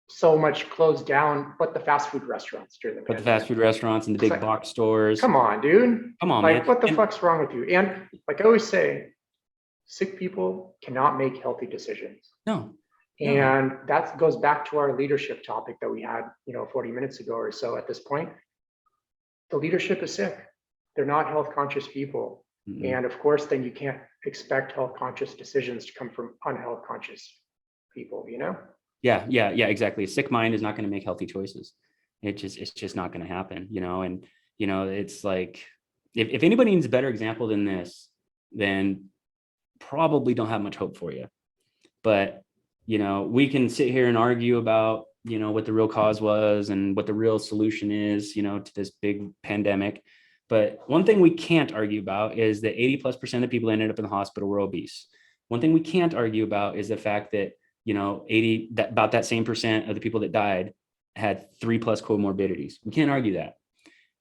so much closed down, but the fast food restaurants during the pandemic. The fast food restaurants and the big box stores. Come on, dude. Come on, like, man. What the fuck's wrong with you? And like I always say, sick people cannot make healthy decisions. No. And that goes back to our leadership topic that we had, 40 minutes ago or so. At this point, the leadership is sick. They're not health conscious people. Mm-hmm. And of course, then you can't expect health conscious decisions to come from unhealth conscious people, Yeah, exactly. A sick mind is not going to make healthy choices. It's just not going to happen, and, it's like, if anybody needs a better example than this, then probably don't have much hope for you. But, we can sit here and argue about, what the real cause was and what the real solution is, to this big pandemic. But one thing we can't argue about is that 80+% of people ended up in the hospital were obese. One thing we can't argue about is the fact that, about that same percent of the people that died had 3+ comorbidities. We can't argue that.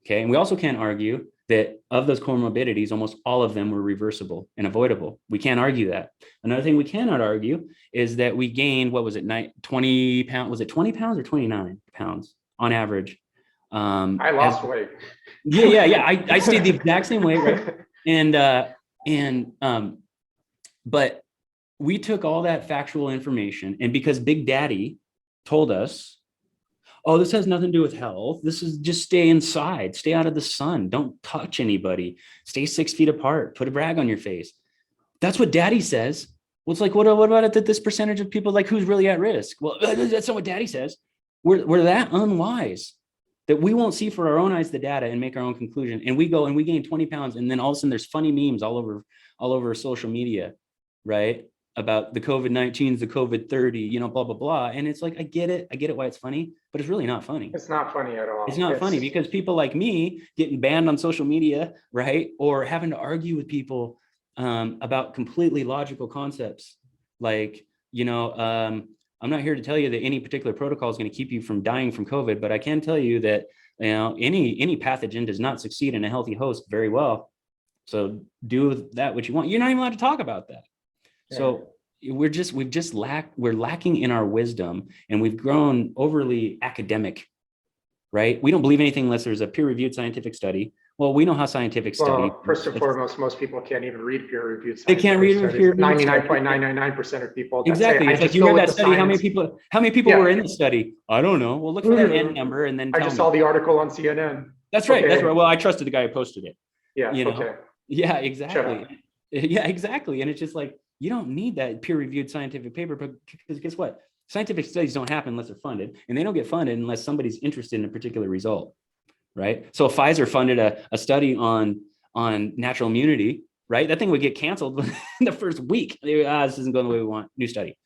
Okay. And we also can't argue that of those comorbidities, almost all of them were reversible and avoidable. We can't argue that. Another thing we cannot argue is that we gained, 20 pounds? Was it 20 pounds or 29 pounds on average? I lost weight. Yeah. I stayed the exact same weight, right? But we took all that factual information, and because Big Daddy told us, oh, this has nothing to do with health. This is just stay inside, stay out of the sun. Don't touch anybody. Stay 6 feet apart. Put a rag on your face. That's what Daddy says. Well, it's like, what about it that this percentage of people, like, who's really at risk? Well, that's not what Daddy says. We're that unwise that we won't see for our own eyes the data and make our own conclusion. And we go and we gain 20 pounds. And then all of a sudden there's funny memes all over social media, right? About the COVID-19s, the COVID-30, blah, blah, blah. And it's like, I get it why it's funny, but it's really not funny. It's not funny at all. It's not funny because people like me getting banned on social media, right? Or having to argue with people about completely logical concepts. Like, I'm not here to tell you that any particular protocol is going to keep you from dying from COVID, but I can tell you that, any pathogen does not succeed in a healthy host very well. So do with that what you want. You're not even allowed to talk about that. Yeah. So we're lacking in our wisdom, and we've grown overly academic, right? We don't believe anything unless there's a peer-reviewed scientific study. Well, we know how scientific study. First and foremost, most people can't even read peer-reviewed. They can't read peer-reviewed. 99.999% of people. Exactly. It's like, you read that study. How many people were in the study? I don't know. Well, look for that N number and then. I just saw the article on CNN. That's right. Okay. That's right. Well, I trusted the guy who posted it. Yeah. Okay. Yeah. Exactly. Yeah. Exactly. And it's just like, You don't need that peer-reviewed scientific paper, because guess what? Scientific studies don't happen unless they're funded, and they don't get funded unless somebody's interested in a particular result, right? So if Pfizer funded a study on natural immunity, right, that thing would get canceled in the first week. This isn't going the way we want. New study,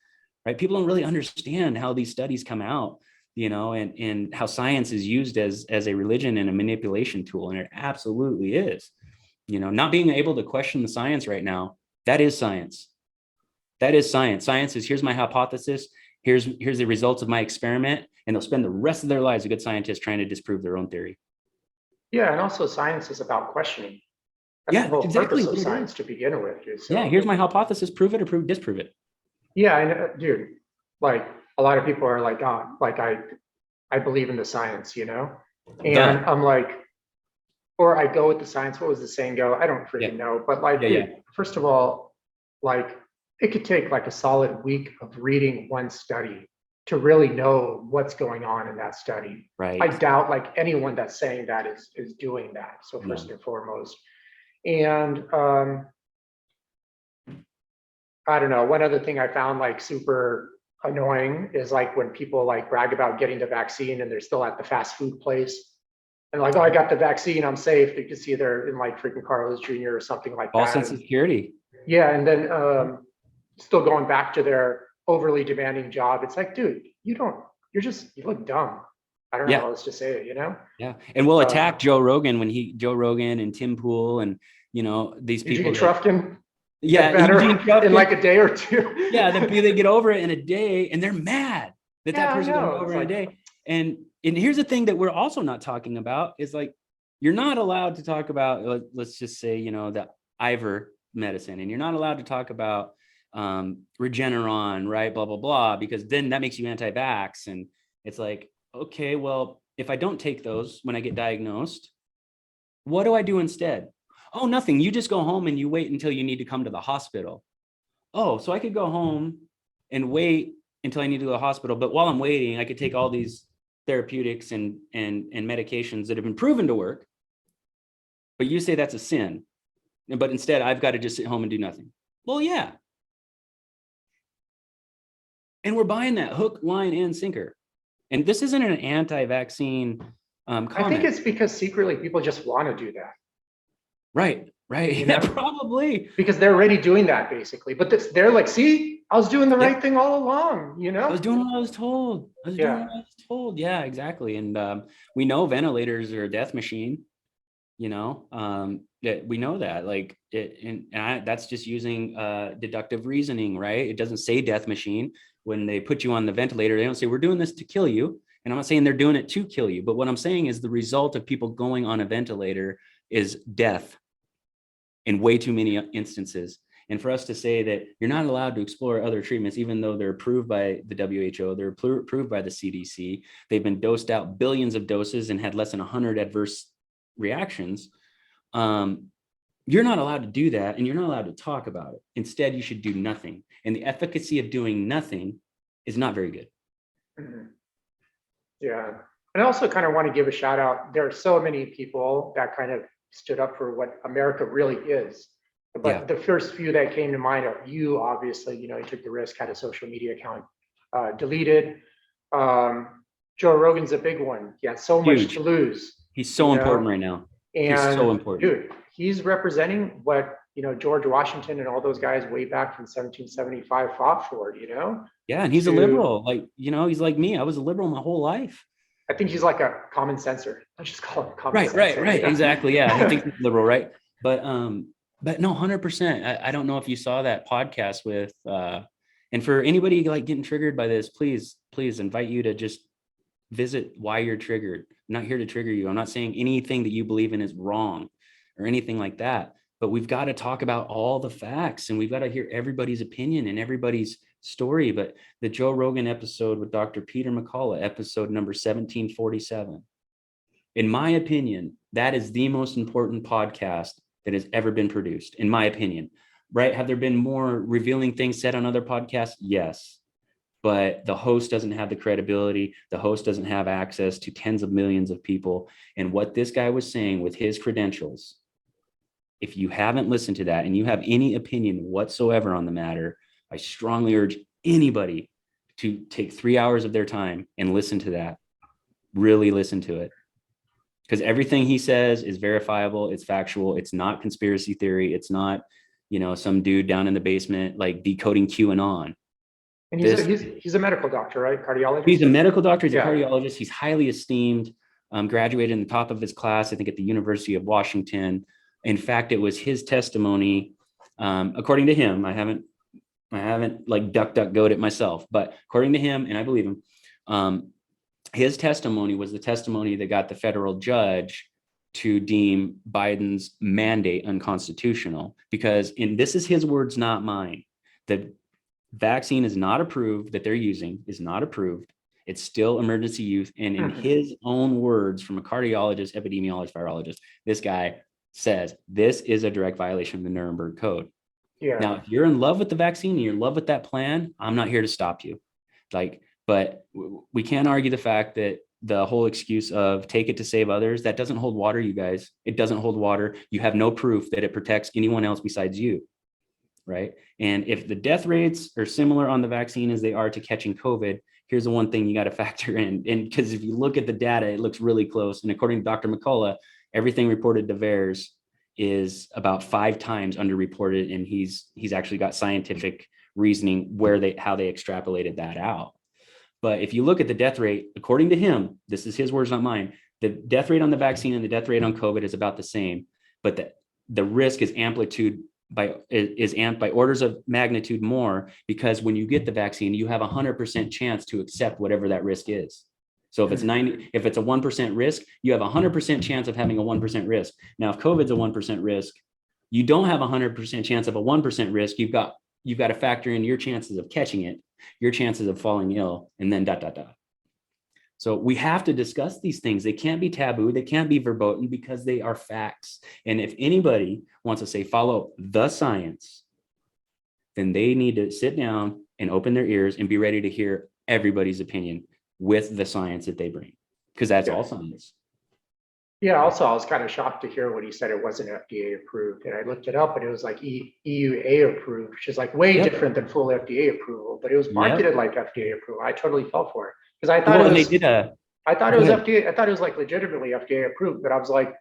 right? People don't really understand how these studies come out, and how science is used as a religion and a manipulation tool, and it absolutely is. Not being able to question the science right now, that is science. That is science. Science is, here's my hypothesis, here's the results of my experiment, and they'll spend the rest of their lives, a good scientist, trying to disprove their own theory. Yeah, and also science is about questioning. That's the whole exactly. purpose of science to begin with. Here's my hypothesis, prove it or disprove it. Yeah, and dude, like a lot of people are like, oh, like I believe in the science, and I'm like, or I go with the science. What was the saying go? I don't freaking know. But like, dude, first of all, like it could take like a solid week of reading one study to really know what's going on in that study. Right. I doubt like anyone that's saying that is doing that. So first and foremost. And I don't know. One other thing I found like super annoying is like when people like brag about getting the vaccine and they're still at the fast food place. And like, oh, I got the vaccine, I'm safe. You can see they're in like freaking Carlos Jr. or something like that. All sense of security. Yeah, and then still going back to their overly demanding job. It's like, dude, you look dumb. I don't know, let's just say it, Yeah, and we'll attack Joe Rogan and Tim Pool and these people. Eugene Trufkin. Yeah, Eugene Trufkin in like a day or two. Yeah, they get over it in a day, and they're mad that person got over in a day. And here's the thing that we're also not talking about is like, you're not allowed to talk about, let's just say, the Ivor medicine, and you're not allowed to talk about Regeneron, right? Blah, blah, blah, because then that makes you anti-vax. And it's like, okay, well, if I don't take those when I get diagnosed, what do I do instead? Oh, nothing. You just go home and you wait until you need to come to the hospital. Oh, so I could go home and wait until I need to go to the hospital. But while I'm waiting, I could take all these therapeutics and medications that have been proven to work. But you say that's a sin. But instead, I've got to just sit home and do nothing. Well, yeah. And we're buying that hook, line, and sinker. And this isn't an anti-vaccine comment. I think it's because secretly people just want to do that. Right. Yeah, probably. Because they're already doing that basically. But they're like, see, I was doing the right thing all along, I was doing what I was told. Yeah, exactly. And we know ventilators are a death machine, that we know that, like that's just using deductive reasoning, right? It doesn't say death machine. When they put you on the ventilator, they don't say we're doing this to kill you. And I'm not saying they're doing it to kill you, but what I'm saying is the result of people going on a ventilator is death in way too many instances. And for us to say that you're not allowed to explore other treatments, even though they're approved by the WHO, they're approved by the CDC, they've been dosed out billions of doses and had less than 100 adverse reactions. You're not allowed to do that, and you're not allowed to talk about it. Instead, you should do nothing. And the efficacy of doing nothing is not very good. Mm-hmm. Yeah. And I also kind of want to give a shout out. There are so many people that kind of stood up for what America really is. But the first few that came to mind are you, obviously, you took the risk, had a social media account deleted. Joe Rogan's a big one. He had so much to lose. He's so important right now. And he's so important. Dude, he's representing what, George Washington and all those guys way back from 1775 fought for, Yeah, and he's a liberal. Like, he's like me. I was a liberal my whole life. I think he's like a common sensor. Let's just call him common sensor. Right. Exactly. Yeah, I think he's liberal, right? But no, 100%. I don't know if you saw that podcast with, and for anybody like getting triggered by this, please invite you to just visit why you're triggered. I'm not here to trigger you. I'm not saying anything that you believe in is wrong or anything like that. But we've got to talk about all the facts, and we've got to hear everybody's opinion and everybody's story. But the Joe Rogan episode with Dr. Peter McCullough, episode number 1747, in my opinion, that is the most important podcast that has ever been produced, in my opinion, right? Have there been more revealing things said on other podcasts? Yes. But the host doesn't have the credibility. The host doesn't have access to tens of millions of people. And what this guy was saying with his credentials if you haven't listened to that and you have any opinion whatsoever on the matter, I strongly urge anybody to take 3 hours of their time and listen to that. Really listen to it. Because everything he says is verifiable, it's factual, it's not conspiracy theory, it's not, some dude down in the basement like decoding QAnon. And he's a medical doctor, right? Cardiologist? He's a medical doctor, he's a Yeah. cardiologist, he's highly esteemed, graduated in the top of his class, I think at the University of Washington. In fact, it was his testimony, according to him, I haven't like duck-goat it myself, but according to him, and I believe him, his testimony was the testimony that got the federal judge to deem Biden's mandate unconstitutional, because, and this is his words, not mine, the vaccine is not approved, that they're using is not approved. It's still emergency use. And in his own words, from a cardiologist, epidemiologist, virologist, this guy says this is a direct violation of the Nuremberg Code. Yeah. Now, if you're in love with the vaccine and you're in love with that plan, I'm not here to stop you. But we can't argue the fact that the whole excuse of take it to save others, that doesn't hold water, you guys. It doesn't hold water. You have no proof that it protects anyone else besides you, right? And if the death rates are similar on the vaccine as they are to catching COVID, here's the one thing you got to factor in. And because if you look at the data, it looks really close. And according to Dr. McCullough, everything reported to VAERS is about 5 times underreported. And he's actually got scientific reasoning how they extrapolated that out. But if you look at the death rate, according to him, this is his words, not mine, the death rate on the vaccine and the death rate on COVID is about the same, but the risk is amped by orders of magnitude more, because when you get the vaccine, you have 100% chance to accept whatever that risk is. So if it's a 1% risk, you have 100% chance of having a 1% risk. Now, if COVID's a 1% risk, you don't have 100% chance of a 1% risk. You've got to factor in your chances of catching it, your chances of falling ill, and then ... So we have to discuss these things. They can't be taboo. They can't be verboten, because they are facts. And if anybody wants to say, follow the science, then they need to sit down and open their ears and be ready to hear everybody's opinion with the science that they bring, because that's all science. Yeah, also, I was kind of shocked to hear when he said it wasn't FDA approved. And I looked it up and it was like EUA approved, which is like way different than full FDA approval, but it was marketed like FDA approval. I totally fell for it because I thought I thought it was FDA. I thought it was like legitimately FDA approved, but I was like,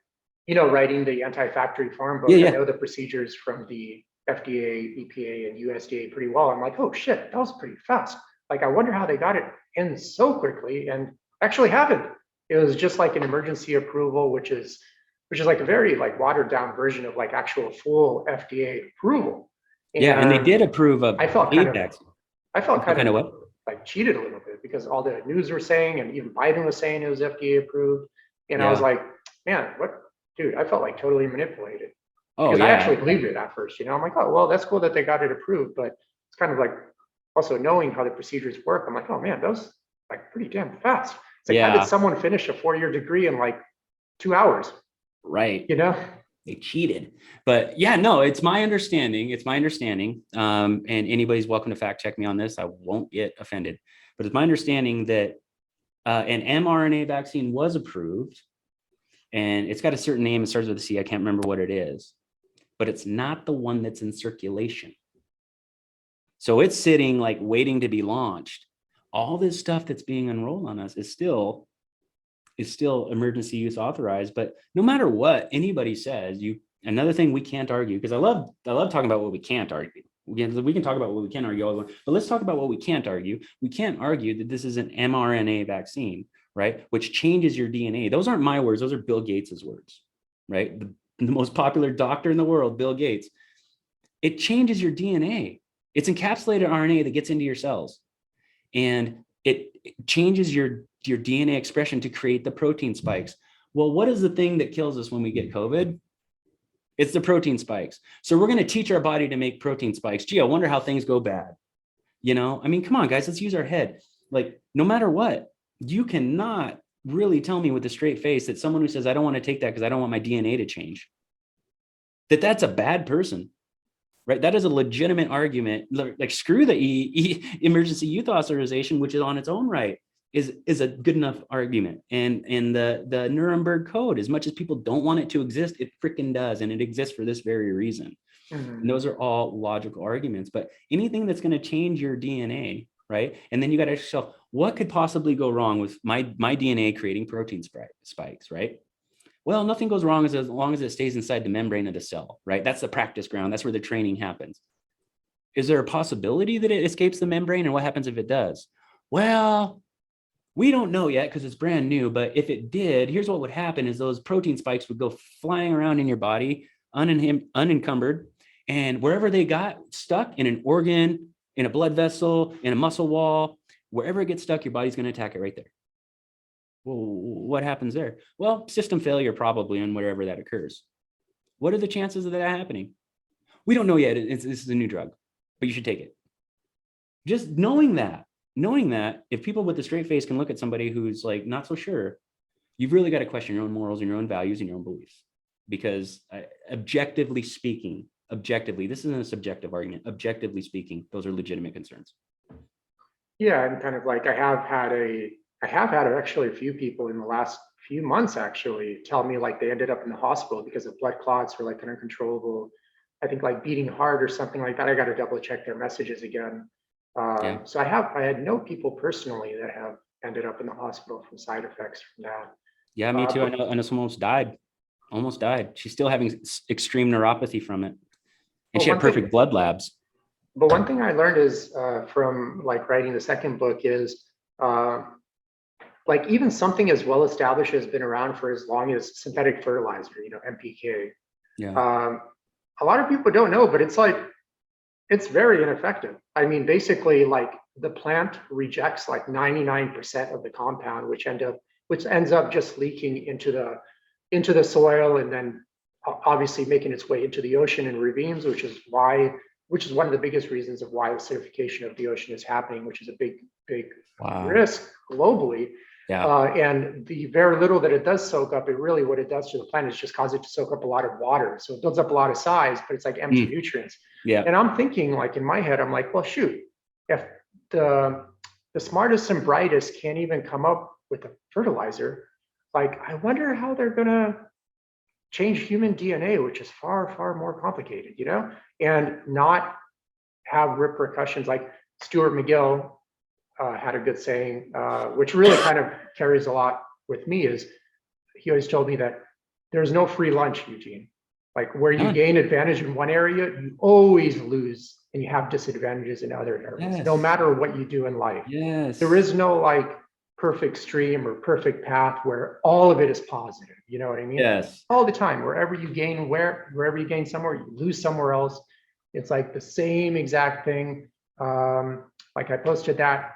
writing the anti-factory farm book, I know the procedures from the FDA, EPA, and USDA pretty well. I'm like, oh shit, that was pretty fast. Like, I wonder how they got it in so quickly, and actually happened. It was just like an emergency approval, which is like a very like watered down version of like actual full FDA approval. And they did approve of. I felt kind of what? Like cheated a little bit, because all the news were saying, and even Biden was saying it was FDA approved. And I was like, man, dude, I felt like totally manipulated. Because I actually believed it at first. I'm like, oh, well, that's cool that they got it approved, but it's kind of like also knowing how the procedures work. I'm like, oh man, those like pretty damn fast. It's like, how did someone finish a 4-year degree in like 2 hours? Right. They cheated. But it's my understanding. And anybody's welcome to fact check me on this. I won't get offended. But it's my understanding that an mRNA vaccine was approved, and it's got a certain name. It starts with a C. I can't remember what it is, but it's not the one that's in circulation. So it's sitting like waiting to be launched. All this stuff that's being enrolled on us is still emergency use authorized. But no matter what anybody says, another thing we can't argue, because I love talking about what we can't argue. We can talk about what we can argue all the way, but let's talk about what we can't argue. We can't argue that this is an mRNA vaccine, right? Which changes your DNA. Those aren't my words. Those are Bill Gates's words, right? The most popular doctor in the world, Bill Gates. It changes your DNA. It's encapsulated RNA that gets into your cells. And it changes your DNA expression to create the protein spikes. Well, what is the thing that kills us when we get COVID? It's the protein spikes. So we're going to teach our body to make protein spikes. Gee, I wonder how things go bad. Come on, guys, let's use our head. Like, no matter what, you cannot really tell me with a straight face that someone who says, I don't want to take that because I don't want my DNA to change, that's a bad person. Right, that is a legitimate argument. Like, screw the emergency youth authorization, which is on its own right is a good enough argument. And the Nuremberg Code, as much as people don't want it to exist, it freaking does, and it exists for this very reason. And those are all logical arguments. But anything that's going to change your DNA, right? And then you got to ask yourself, what could possibly go wrong with my DNA creating protein spikes, right? Well, nothing goes wrong as long as it stays inside the membrane of the cell, right? That's the practice ground. That's where the training happens. Is there a possibility that it escapes the membrane? And what happens if it does? Well, we don't know yet because it's brand new, but if it did, here's what would happen is those protein spikes would go flying around in your body unencumbered. And wherever they got stuck, in an organ, in a blood vessel, in a muscle wall, wherever it gets stuck, your body's going to attack it right there. Well, what happens there? Well, system failure probably on wherever that occurs. What are the chances of that happening? We don't know yet. This is a new drug, but you should take it. Just knowing that if people with a straight face can look at somebody who's like not so sure, you've really got to question your own morals and your own values and your own beliefs. Because objectively speaking, this isn't a subjective argument. Objectively speaking, those are legitimate concerns. Yeah, and kind of like I have had actually a few people in the last few months actually tell me like they ended up in the hospital because of blood clots or like an uncontrollable, I think like beating heart or something like that. I got to double check their messages again. So I had no people personally that have ended up in the hospital from side effects from that. Yeah, me too. I know someone almost died. She's still having extreme neuropathy from it. And she had perfect blood labs. But one thing I learned is from like writing the second book is like even something as well established has been around for as long as synthetic fertilizer, NPK. Yeah. A lot of people don't know, but it's very ineffective. I mean, basically, like the plant rejects like 99% of the compound, which ends up just leaking into the soil and then obviously making its way into the ocean and ravines, which is one of the biggest reasons of why acidification of the ocean is happening, which is a big risk globally. Yeah. And the very little that it does soak up, what it does to the plant is just cause it to soak up a lot of water. So it builds up a lot of size, but it's like empty nutrients. Yeah. And I'm thinking like in my head, I'm like, well, shoot, if the smartest and brightest can't even come up with a fertilizer, like I wonder how they're gonna change human DNA, which is far, far more complicated, and not have repercussions. Like Stuart McGill had a good saying, which really kind of carries a lot with me, is he always told me that there's no free lunch, Eugene. Like where you gain advantage in one area, you always lose and you have disadvantages in other areas, no matter what you do in life. Yes. There is no like perfect stream or perfect path where all of it is positive. You know what I mean? Yes. All the time, wherever you gain somewhere, you lose somewhere else. It's like the same exact thing. Like I posted that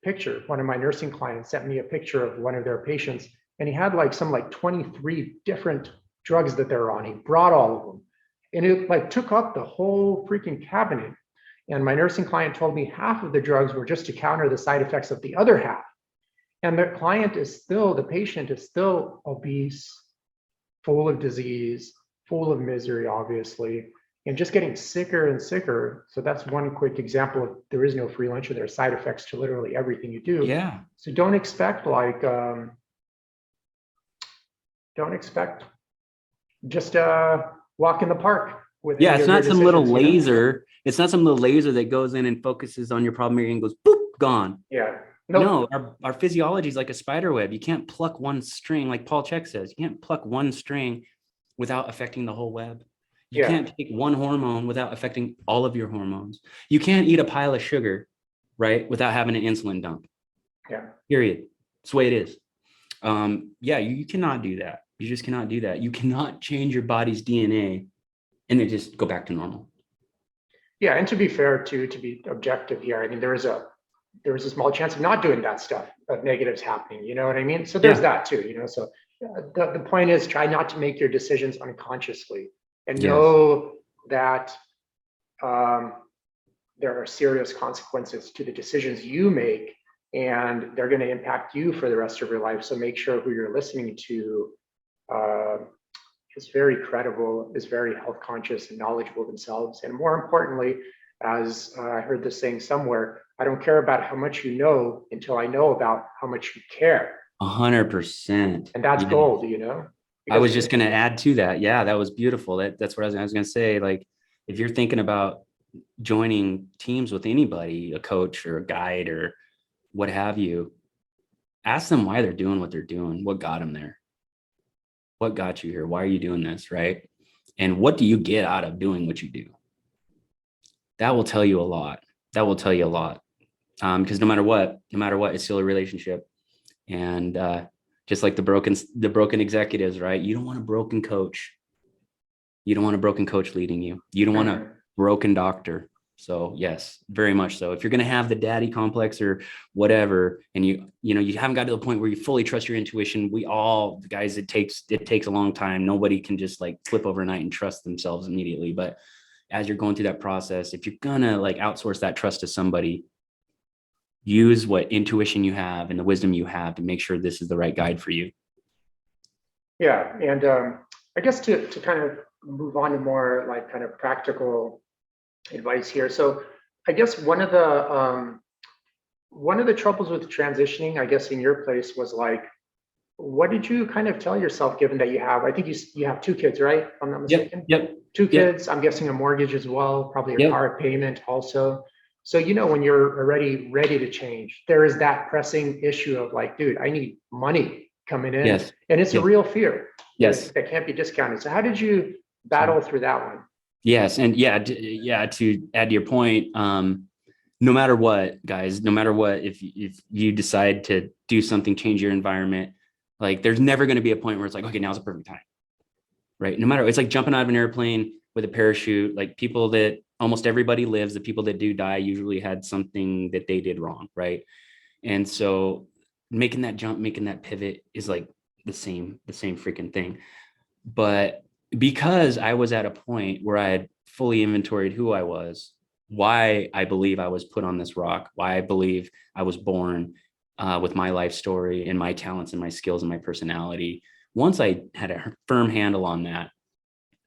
picture. One of my nursing clients sent me a picture of one of their patients, and he had like 23 different drugs that they're on. He brought all of them, and it like took up the whole freaking cabinet. And my nursing client told me half of the drugs were just to counter the side effects of the other half. And the patient is still obese, full of disease, full of misery, obviously, and just getting sicker and sicker. So that's one quick example of there is no free lunch, or there are side effects to literally everything you do. Yeah. So don't expect just walk in the park with. Yeah, it's not some little laser. It's not some little laser that goes in and focuses on your problem area and goes boop, gone. Yeah. No, our physiology is like a spider web. You can't pluck one string, like Paul Chek says. You can't pluck one string without affecting the whole web. You can't take one hormone without affecting all of your hormones. You can't eat a pile of sugar, right, without having an insulin dump. Yeah. Period. That's the way it is. You cannot do that. You just cannot do that. You cannot change your body's DNA and then just go back to normal. Yeah, and to be fair, to be objective here, I mean, there was a small chance of not doing that stuff, of negatives happening, you know what I mean? So there's that too, so the point is try not to make your decisions unconsciously, and know that there are serious consequences to the decisions you make, and they're going to impact you for the rest of your life. So make sure who you're listening to is very credible, is very health conscious and knowledgeable themselves. And more importantly, as I heard this saying somewhere, I don't care about how much you know until I know about how much you care. 100%. And that's gold, you know? I was just going to add to that. Yeah, that was beautiful. That's what I was going to say. Like, if you're thinking about joining teams with anybody, a coach or a guide or what have you, ask them why they're doing what they're doing. What got them there? What got you here? Why are you doing this? Right? And what do you get out of doing what you do? That will tell you a lot. That will tell you a lot. Because no matter what, it's still a relationship. And just like the broken executives, right? You don't want a broken coach. You don't want a broken coach leading you. You don't want a broken doctor. So yes, very much so. If you're going to have the daddy complex or whatever, and you haven't got to the point where you fully trust your intuition, we all, guys, it takes a long time. Nobody can just like flip overnight and trust themselves immediately. But as you're going through that process, if you're gonna like outsource that trust to somebody, use what intuition you have and the wisdom you have to make sure this is the right guide for you. Yeah, and I guess to kind of move on to more like kind of practical advice here. So I guess one of the troubles with transitioning, I guess in your place, was like, what did you kind of tell yourself, given that you have, I think you have 2 kids, right? If I'm not mistaken. Yep. 2 kids. I'm guessing a mortgage as well, probably a car payment also. So, when you're already ready to change, there is that pressing issue of like, dude, I need money coming in. Yes. And it's a real fear. Yes. That can't be discounted. So how did you battle through that one? Yes. And to add to your point, no matter what, guys, if you decide to do something, change your environment, like there's never going to be a point where it's like, okay, now's the perfect time. Right. No matter, it's like jumping out of an airplane with a parachute. Like people that almost everybody lives, the people that do die usually had something that they did wrong. Right. And so making that jump, making that pivot is like the same freaking thing. But because I was at a point where I had fully inventoried who I was, why I believe I was put on this rock, why I believe I was born with my life story and my talents and my skills and my personality. Once I had a firm handle on that,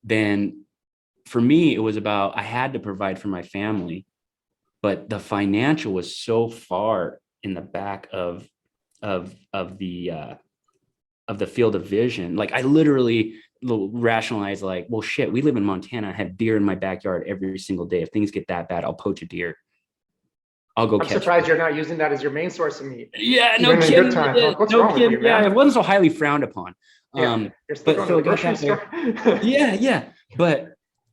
then for me, it was about, I had to provide for my family, but the financial was so far in the back of the field of vision. Like I literally rationalize like, well, shit, we live in Montana. I have deer in my backyard every single day. If things get that bad, I'll poach a deer. I'll go catch. I'm surprised you're not using that as your main source of meat. Yeah, no kidding. What's wrong with you, man? Yeah, it wasn't so highly frowned upon. You're still going to the grocery store. Yeah.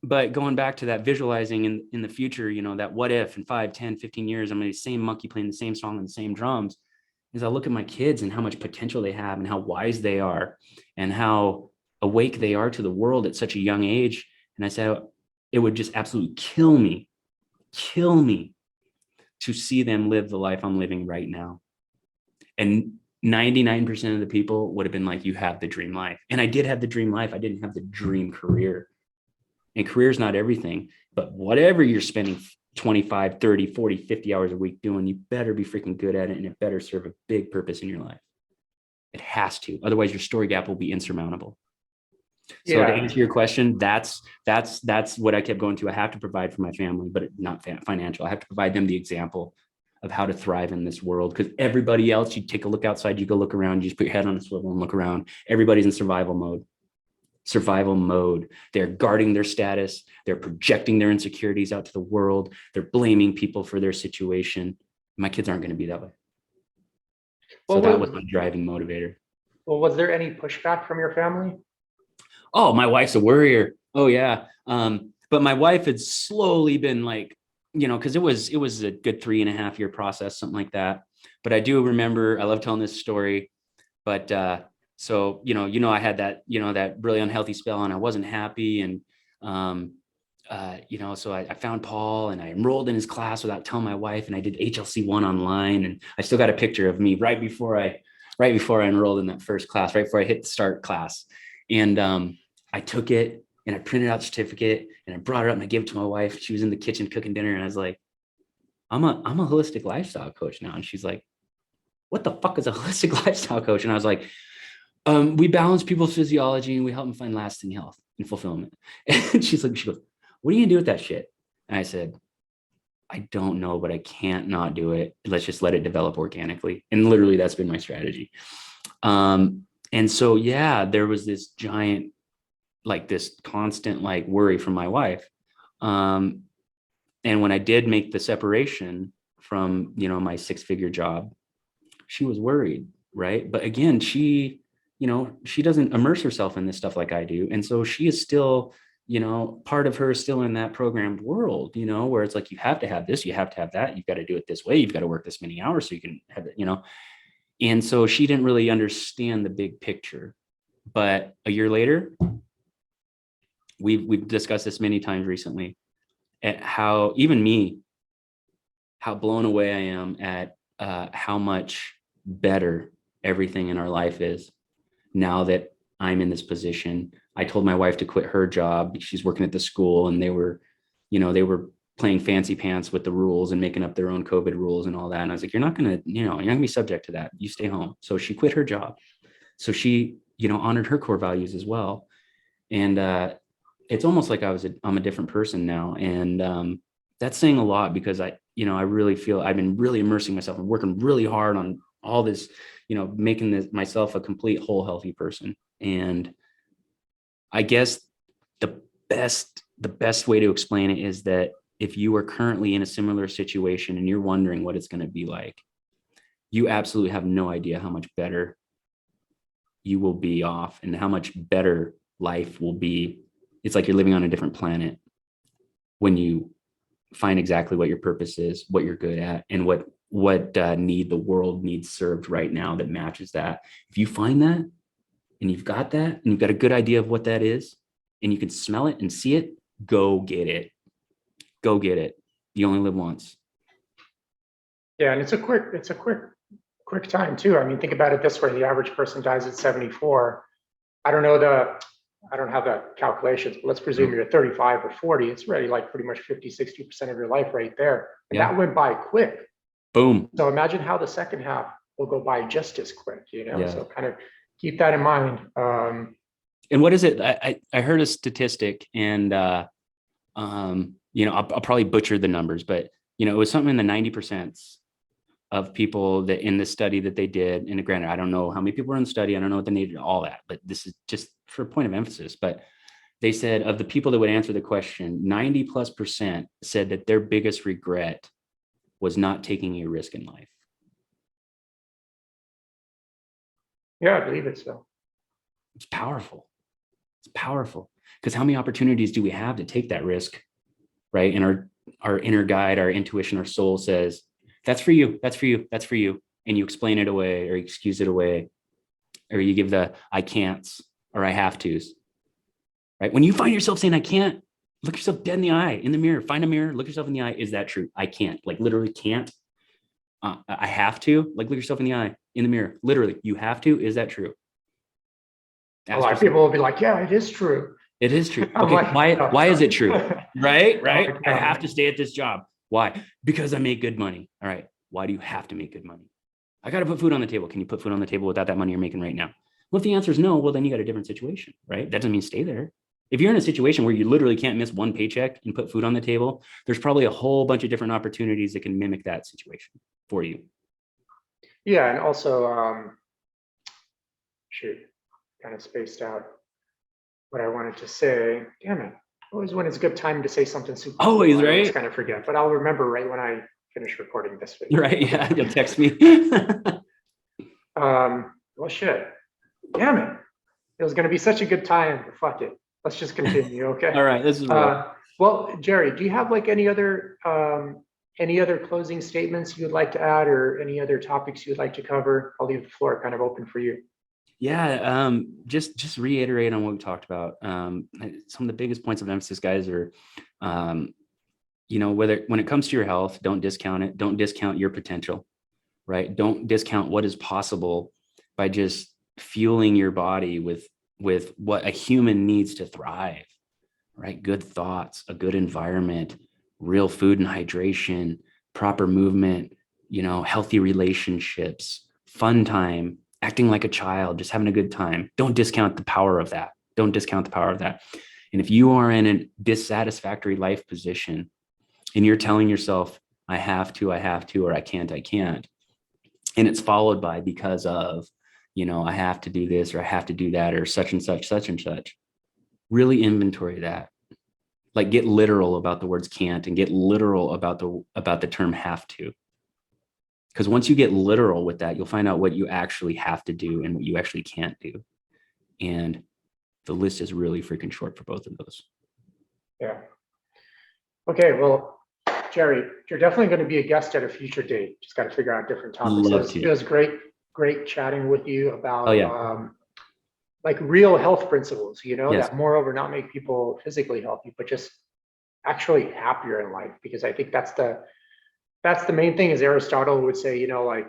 But going back to that visualizing in the future, that what if in 5, 10, 15 years, I'm going to be the same monkey playing the same song and the same drums, is I look at my kids and how much potential they have and how wise they are and how awake they are to the world at such a young age. And I said, it would just absolutely kill me to see them live the life I'm living right now. And 99% of the people would have been like, you have the dream life. And I did have the dream life. I didn't have the dream career. And career is not everything, but whatever you're spending 25, 30, 40, 50 hours a week doing, you better be freaking good at it. And it better serve a big purpose in your life. It has to. Otherwise your story gap will be insurmountable. So to answer your question, that's what I kept going to. I have to provide for my family, but not financial. I have to provide them the example of how to thrive in this world. Because everybody else, you take a look outside, you go look around, you just put your head on a swivel and look around. Everybody's in survival mode. They're guarding their status. They're projecting their insecurities out to the world. They're blaming people for their situation. My kids aren't going to be that way. So that was my driving motivator. Well, was there any pushback from your family? Oh, my wife's a worrier. Oh yeah. But my wife had slowly been like, because it was a good 3.5 year process, something like that. But I do remember, I love telling this story, but so, I had that, that really unhealthy spell and I wasn't happy. And, so I found Paul and I enrolled in his class without telling my wife, and I did HLC 1 online. And I still got a picture of me right before I enrolled in that first class, right before I hit the start class. And I took it and I printed out the certificate and I brought it up and I gave it to my wife. She was in the kitchen cooking dinner and I was like, I'm a holistic lifestyle coach now. And she's like, what the fuck is a holistic lifestyle coach? And I was like, we balance people's physiology and we help them find lasting health and fulfillment. And she goes, what are you gonna do with that shit? And I said, I don't know, but I can't not do it. Let's just let it develop organically. And literally that's been my strategy. And so, yeah, there was this giant, like this constant like worry from my wife. And when I did make the separation from, you know, my 6-figure job, she was worried, right? But again, she, you know, she doesn't immerse herself in this stuff like I do. And so she is still, you know, part of her is still in that programmed world, you know, where it's like, you have to have this, you have to have that, you've got to do it this way, you've got to work this many hours so you can have it, you know. And so she didn't really understand the big picture. But a year later, we've discussed this many times recently, at how even me, how blown away I am at how much better everything in our life is now that I'm in this position. I told my wife to quit her job. She's working at the school, and they were playing fancy pants with the rules and making up their own COVID rules and all that. And I was like, you're not going to be subject to that. You stay home. So she quit her job. So she, you know, honored her core values as well. And it's almost like I'm a different person now. And that's saying a lot, because I really feel I've been really immersing myself and working really hard on all this, you know, making myself a complete whole healthy person. And I guess the best way to explain it is that if you are currently in a similar situation and you're wondering what it's going to be like, you absolutely have no idea how much better you will be off and how much better life will be. It's like you're living on a different planet when you find exactly what your purpose is, what you're good at, and what need the world needs served right now that matches that. If you find that and you've got that and you've got a good idea of what that is and you can smell it and see it, go get it. Go get it. You only live once. Yeah, and it's a quick time too. I mean, think about it this way: the average person dies at 74. I don't have the calculations, but let's presume you're 35 or 40. It's already like pretty much 50-60% of your life right there. And that went by quick. Boom. So imagine how the second half will go by just as quick, you know? Yeah. So kind of keep that in mind. And what is it? I heard a statistic, and you know, I'll probably butcher the numbers, but you know, it was something in the 90% of people that in the study that they did. And granted, I don't know how many people were in the study. I don't know what they needed, all that, but this is just for a point of emphasis. But they said of the people that would answer the question, 90+% said that their biggest regret was not taking a risk in life. Yeah, I believe it. So it's powerful. It's powerful, because how many opportunities do we have to take that risk, right? And our inner guide, our intuition, our soul says, that's for you, that's for you, that's for you. And you explain it away or excuse it away, or you give the I can'ts or I have to's, right? When you find yourself saying I can't, look yourself dead in the eye, in the mirror, find a mirror, look yourself in the eye. Is that true? I can't, like literally can't. I have to, like look yourself in the eye, in the mirror, literally, you have to. Is that true? a lot of people will be like, yeah, it is true. It is true. I'm Okay, like, why is it true? Right? No. I have to stay at this job. Why? Because I make good money. All right. Why do you have to make good money? I got to put food on the table. Can you put food on the table without that money you're making right now? Well, if the answer is no, well, then you got a different situation, right? That doesn't mean stay there. If you're in a situation where you literally can't miss one paycheck and put food on the table, there's probably a whole bunch of different opportunities that can mimic that situation for you. Yeah, and also, kind of spaced out what I wanted to say. Damn it. Always when it's a good time to say something super Always, cool, I right? always kind of forget, but I'll remember right when I finish recording this video. Right, yeah, you'll text me. Well, shit. Damn it. It was going to be such a good time. Fuck it. Let's just continue, okay? All right, this is well, Jerry, do you have like any other closing statements you'd like to add, or any other topics you'd like to cover? I'll leave the floor kind of open for you. Yeah, just reiterate on what we talked about. Some of the biggest points of emphasis, guys, are, you know, when it comes to your health, don't discount it. Don't discount your potential, right? Don't discount what is possible by just fueling your body with what a human needs to thrive, right? Good thoughts, a good environment, real food and hydration, proper movement, you know, healthy relationships, fun time, acting like a child, just having a good time. Don't discount the power of that. Don't discount the power of that. And if you are in a dissatisfactory life position and you're telling yourself I have to, or I can't. And it's followed by because of, I have to do this, or I have to do that, or such and such, such and such. Really inventory that. Like, get literal about the words can't, and get literal about the term have to. Because once you get literal with that, you'll find out what you actually have to do and what you actually can't do. And the list is really freaking short for both of those. Yeah. Okay, well, Jerry, you're definitely going to be a guest at a future date. Just got to figure out different topics. It was great chatting with you about like real health principles, Yes. that moreover not make people physically healthy, but just actually happier in life. Because I think that's the main thing, as Aristotle would say, like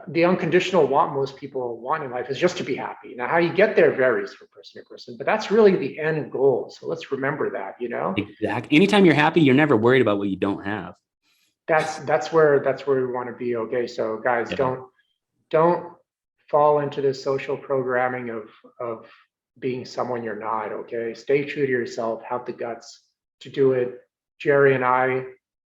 the unconditional want most people want in life is just to be happy. Now, how you get there varies from person to person, but that's really the end goal. So let's remember that, Exactly. Anytime you're happy, you're never worried about what you don't have. That's where we want to be. Okay. So guys, don't fall into this social programming of being someone you're not. Okay. Stay true to yourself, have the guts to do it. Jerry and I,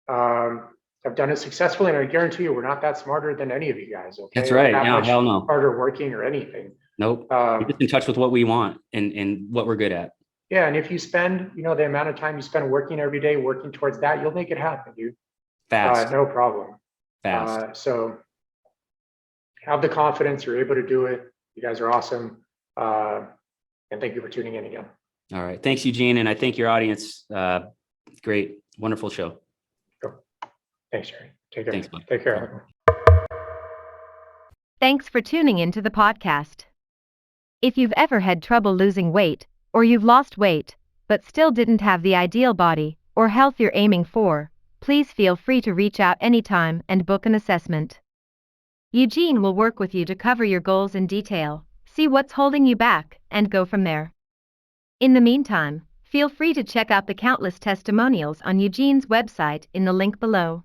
have done it successfully, and I guarantee you we're not that smarter than any of you guys. Okay, That's right. Not Yeah, much hell no. harder working or anything. Nope. We're just in touch with what we want and what we're good at. Yeah, and if you spend, the amount of time you spend working every day, working towards that, you'll make it happen, dude. Fast. No problem. Fast. So have the confidence, you're able to do it. You guys are awesome. And thank you for tuning in again. All right. Thanks, Eugene. And I thank your audience. Great. Wonderful show. Thanks, Jerry. Take care. Thanks, bud. Take care. Thanks for tuning into the podcast. If you've ever had trouble losing weight, or you've lost weight, but still didn't have the ideal body or health you're aiming for, please feel free to reach out anytime and book an assessment. Eugene will work with you to cover your goals in detail, see what's holding you back, and go from there. In the meantime, feel free to check out the countless testimonials on Eugene's website in the link below.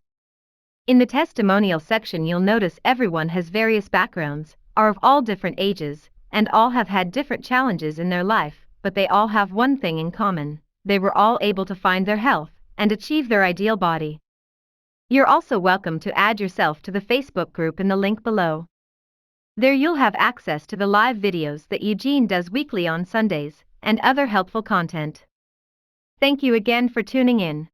In the testimonial section, you'll notice everyone has various backgrounds, are of all different ages, and all have had different challenges in their life, but they all have one thing in common: they were all able to find their health and achieve their ideal body. You're also welcome to add yourself to the Facebook group in the link below. There you'll have access to the live videos that Eugene does weekly on Sundays, and other helpful content. Thank you again for tuning in.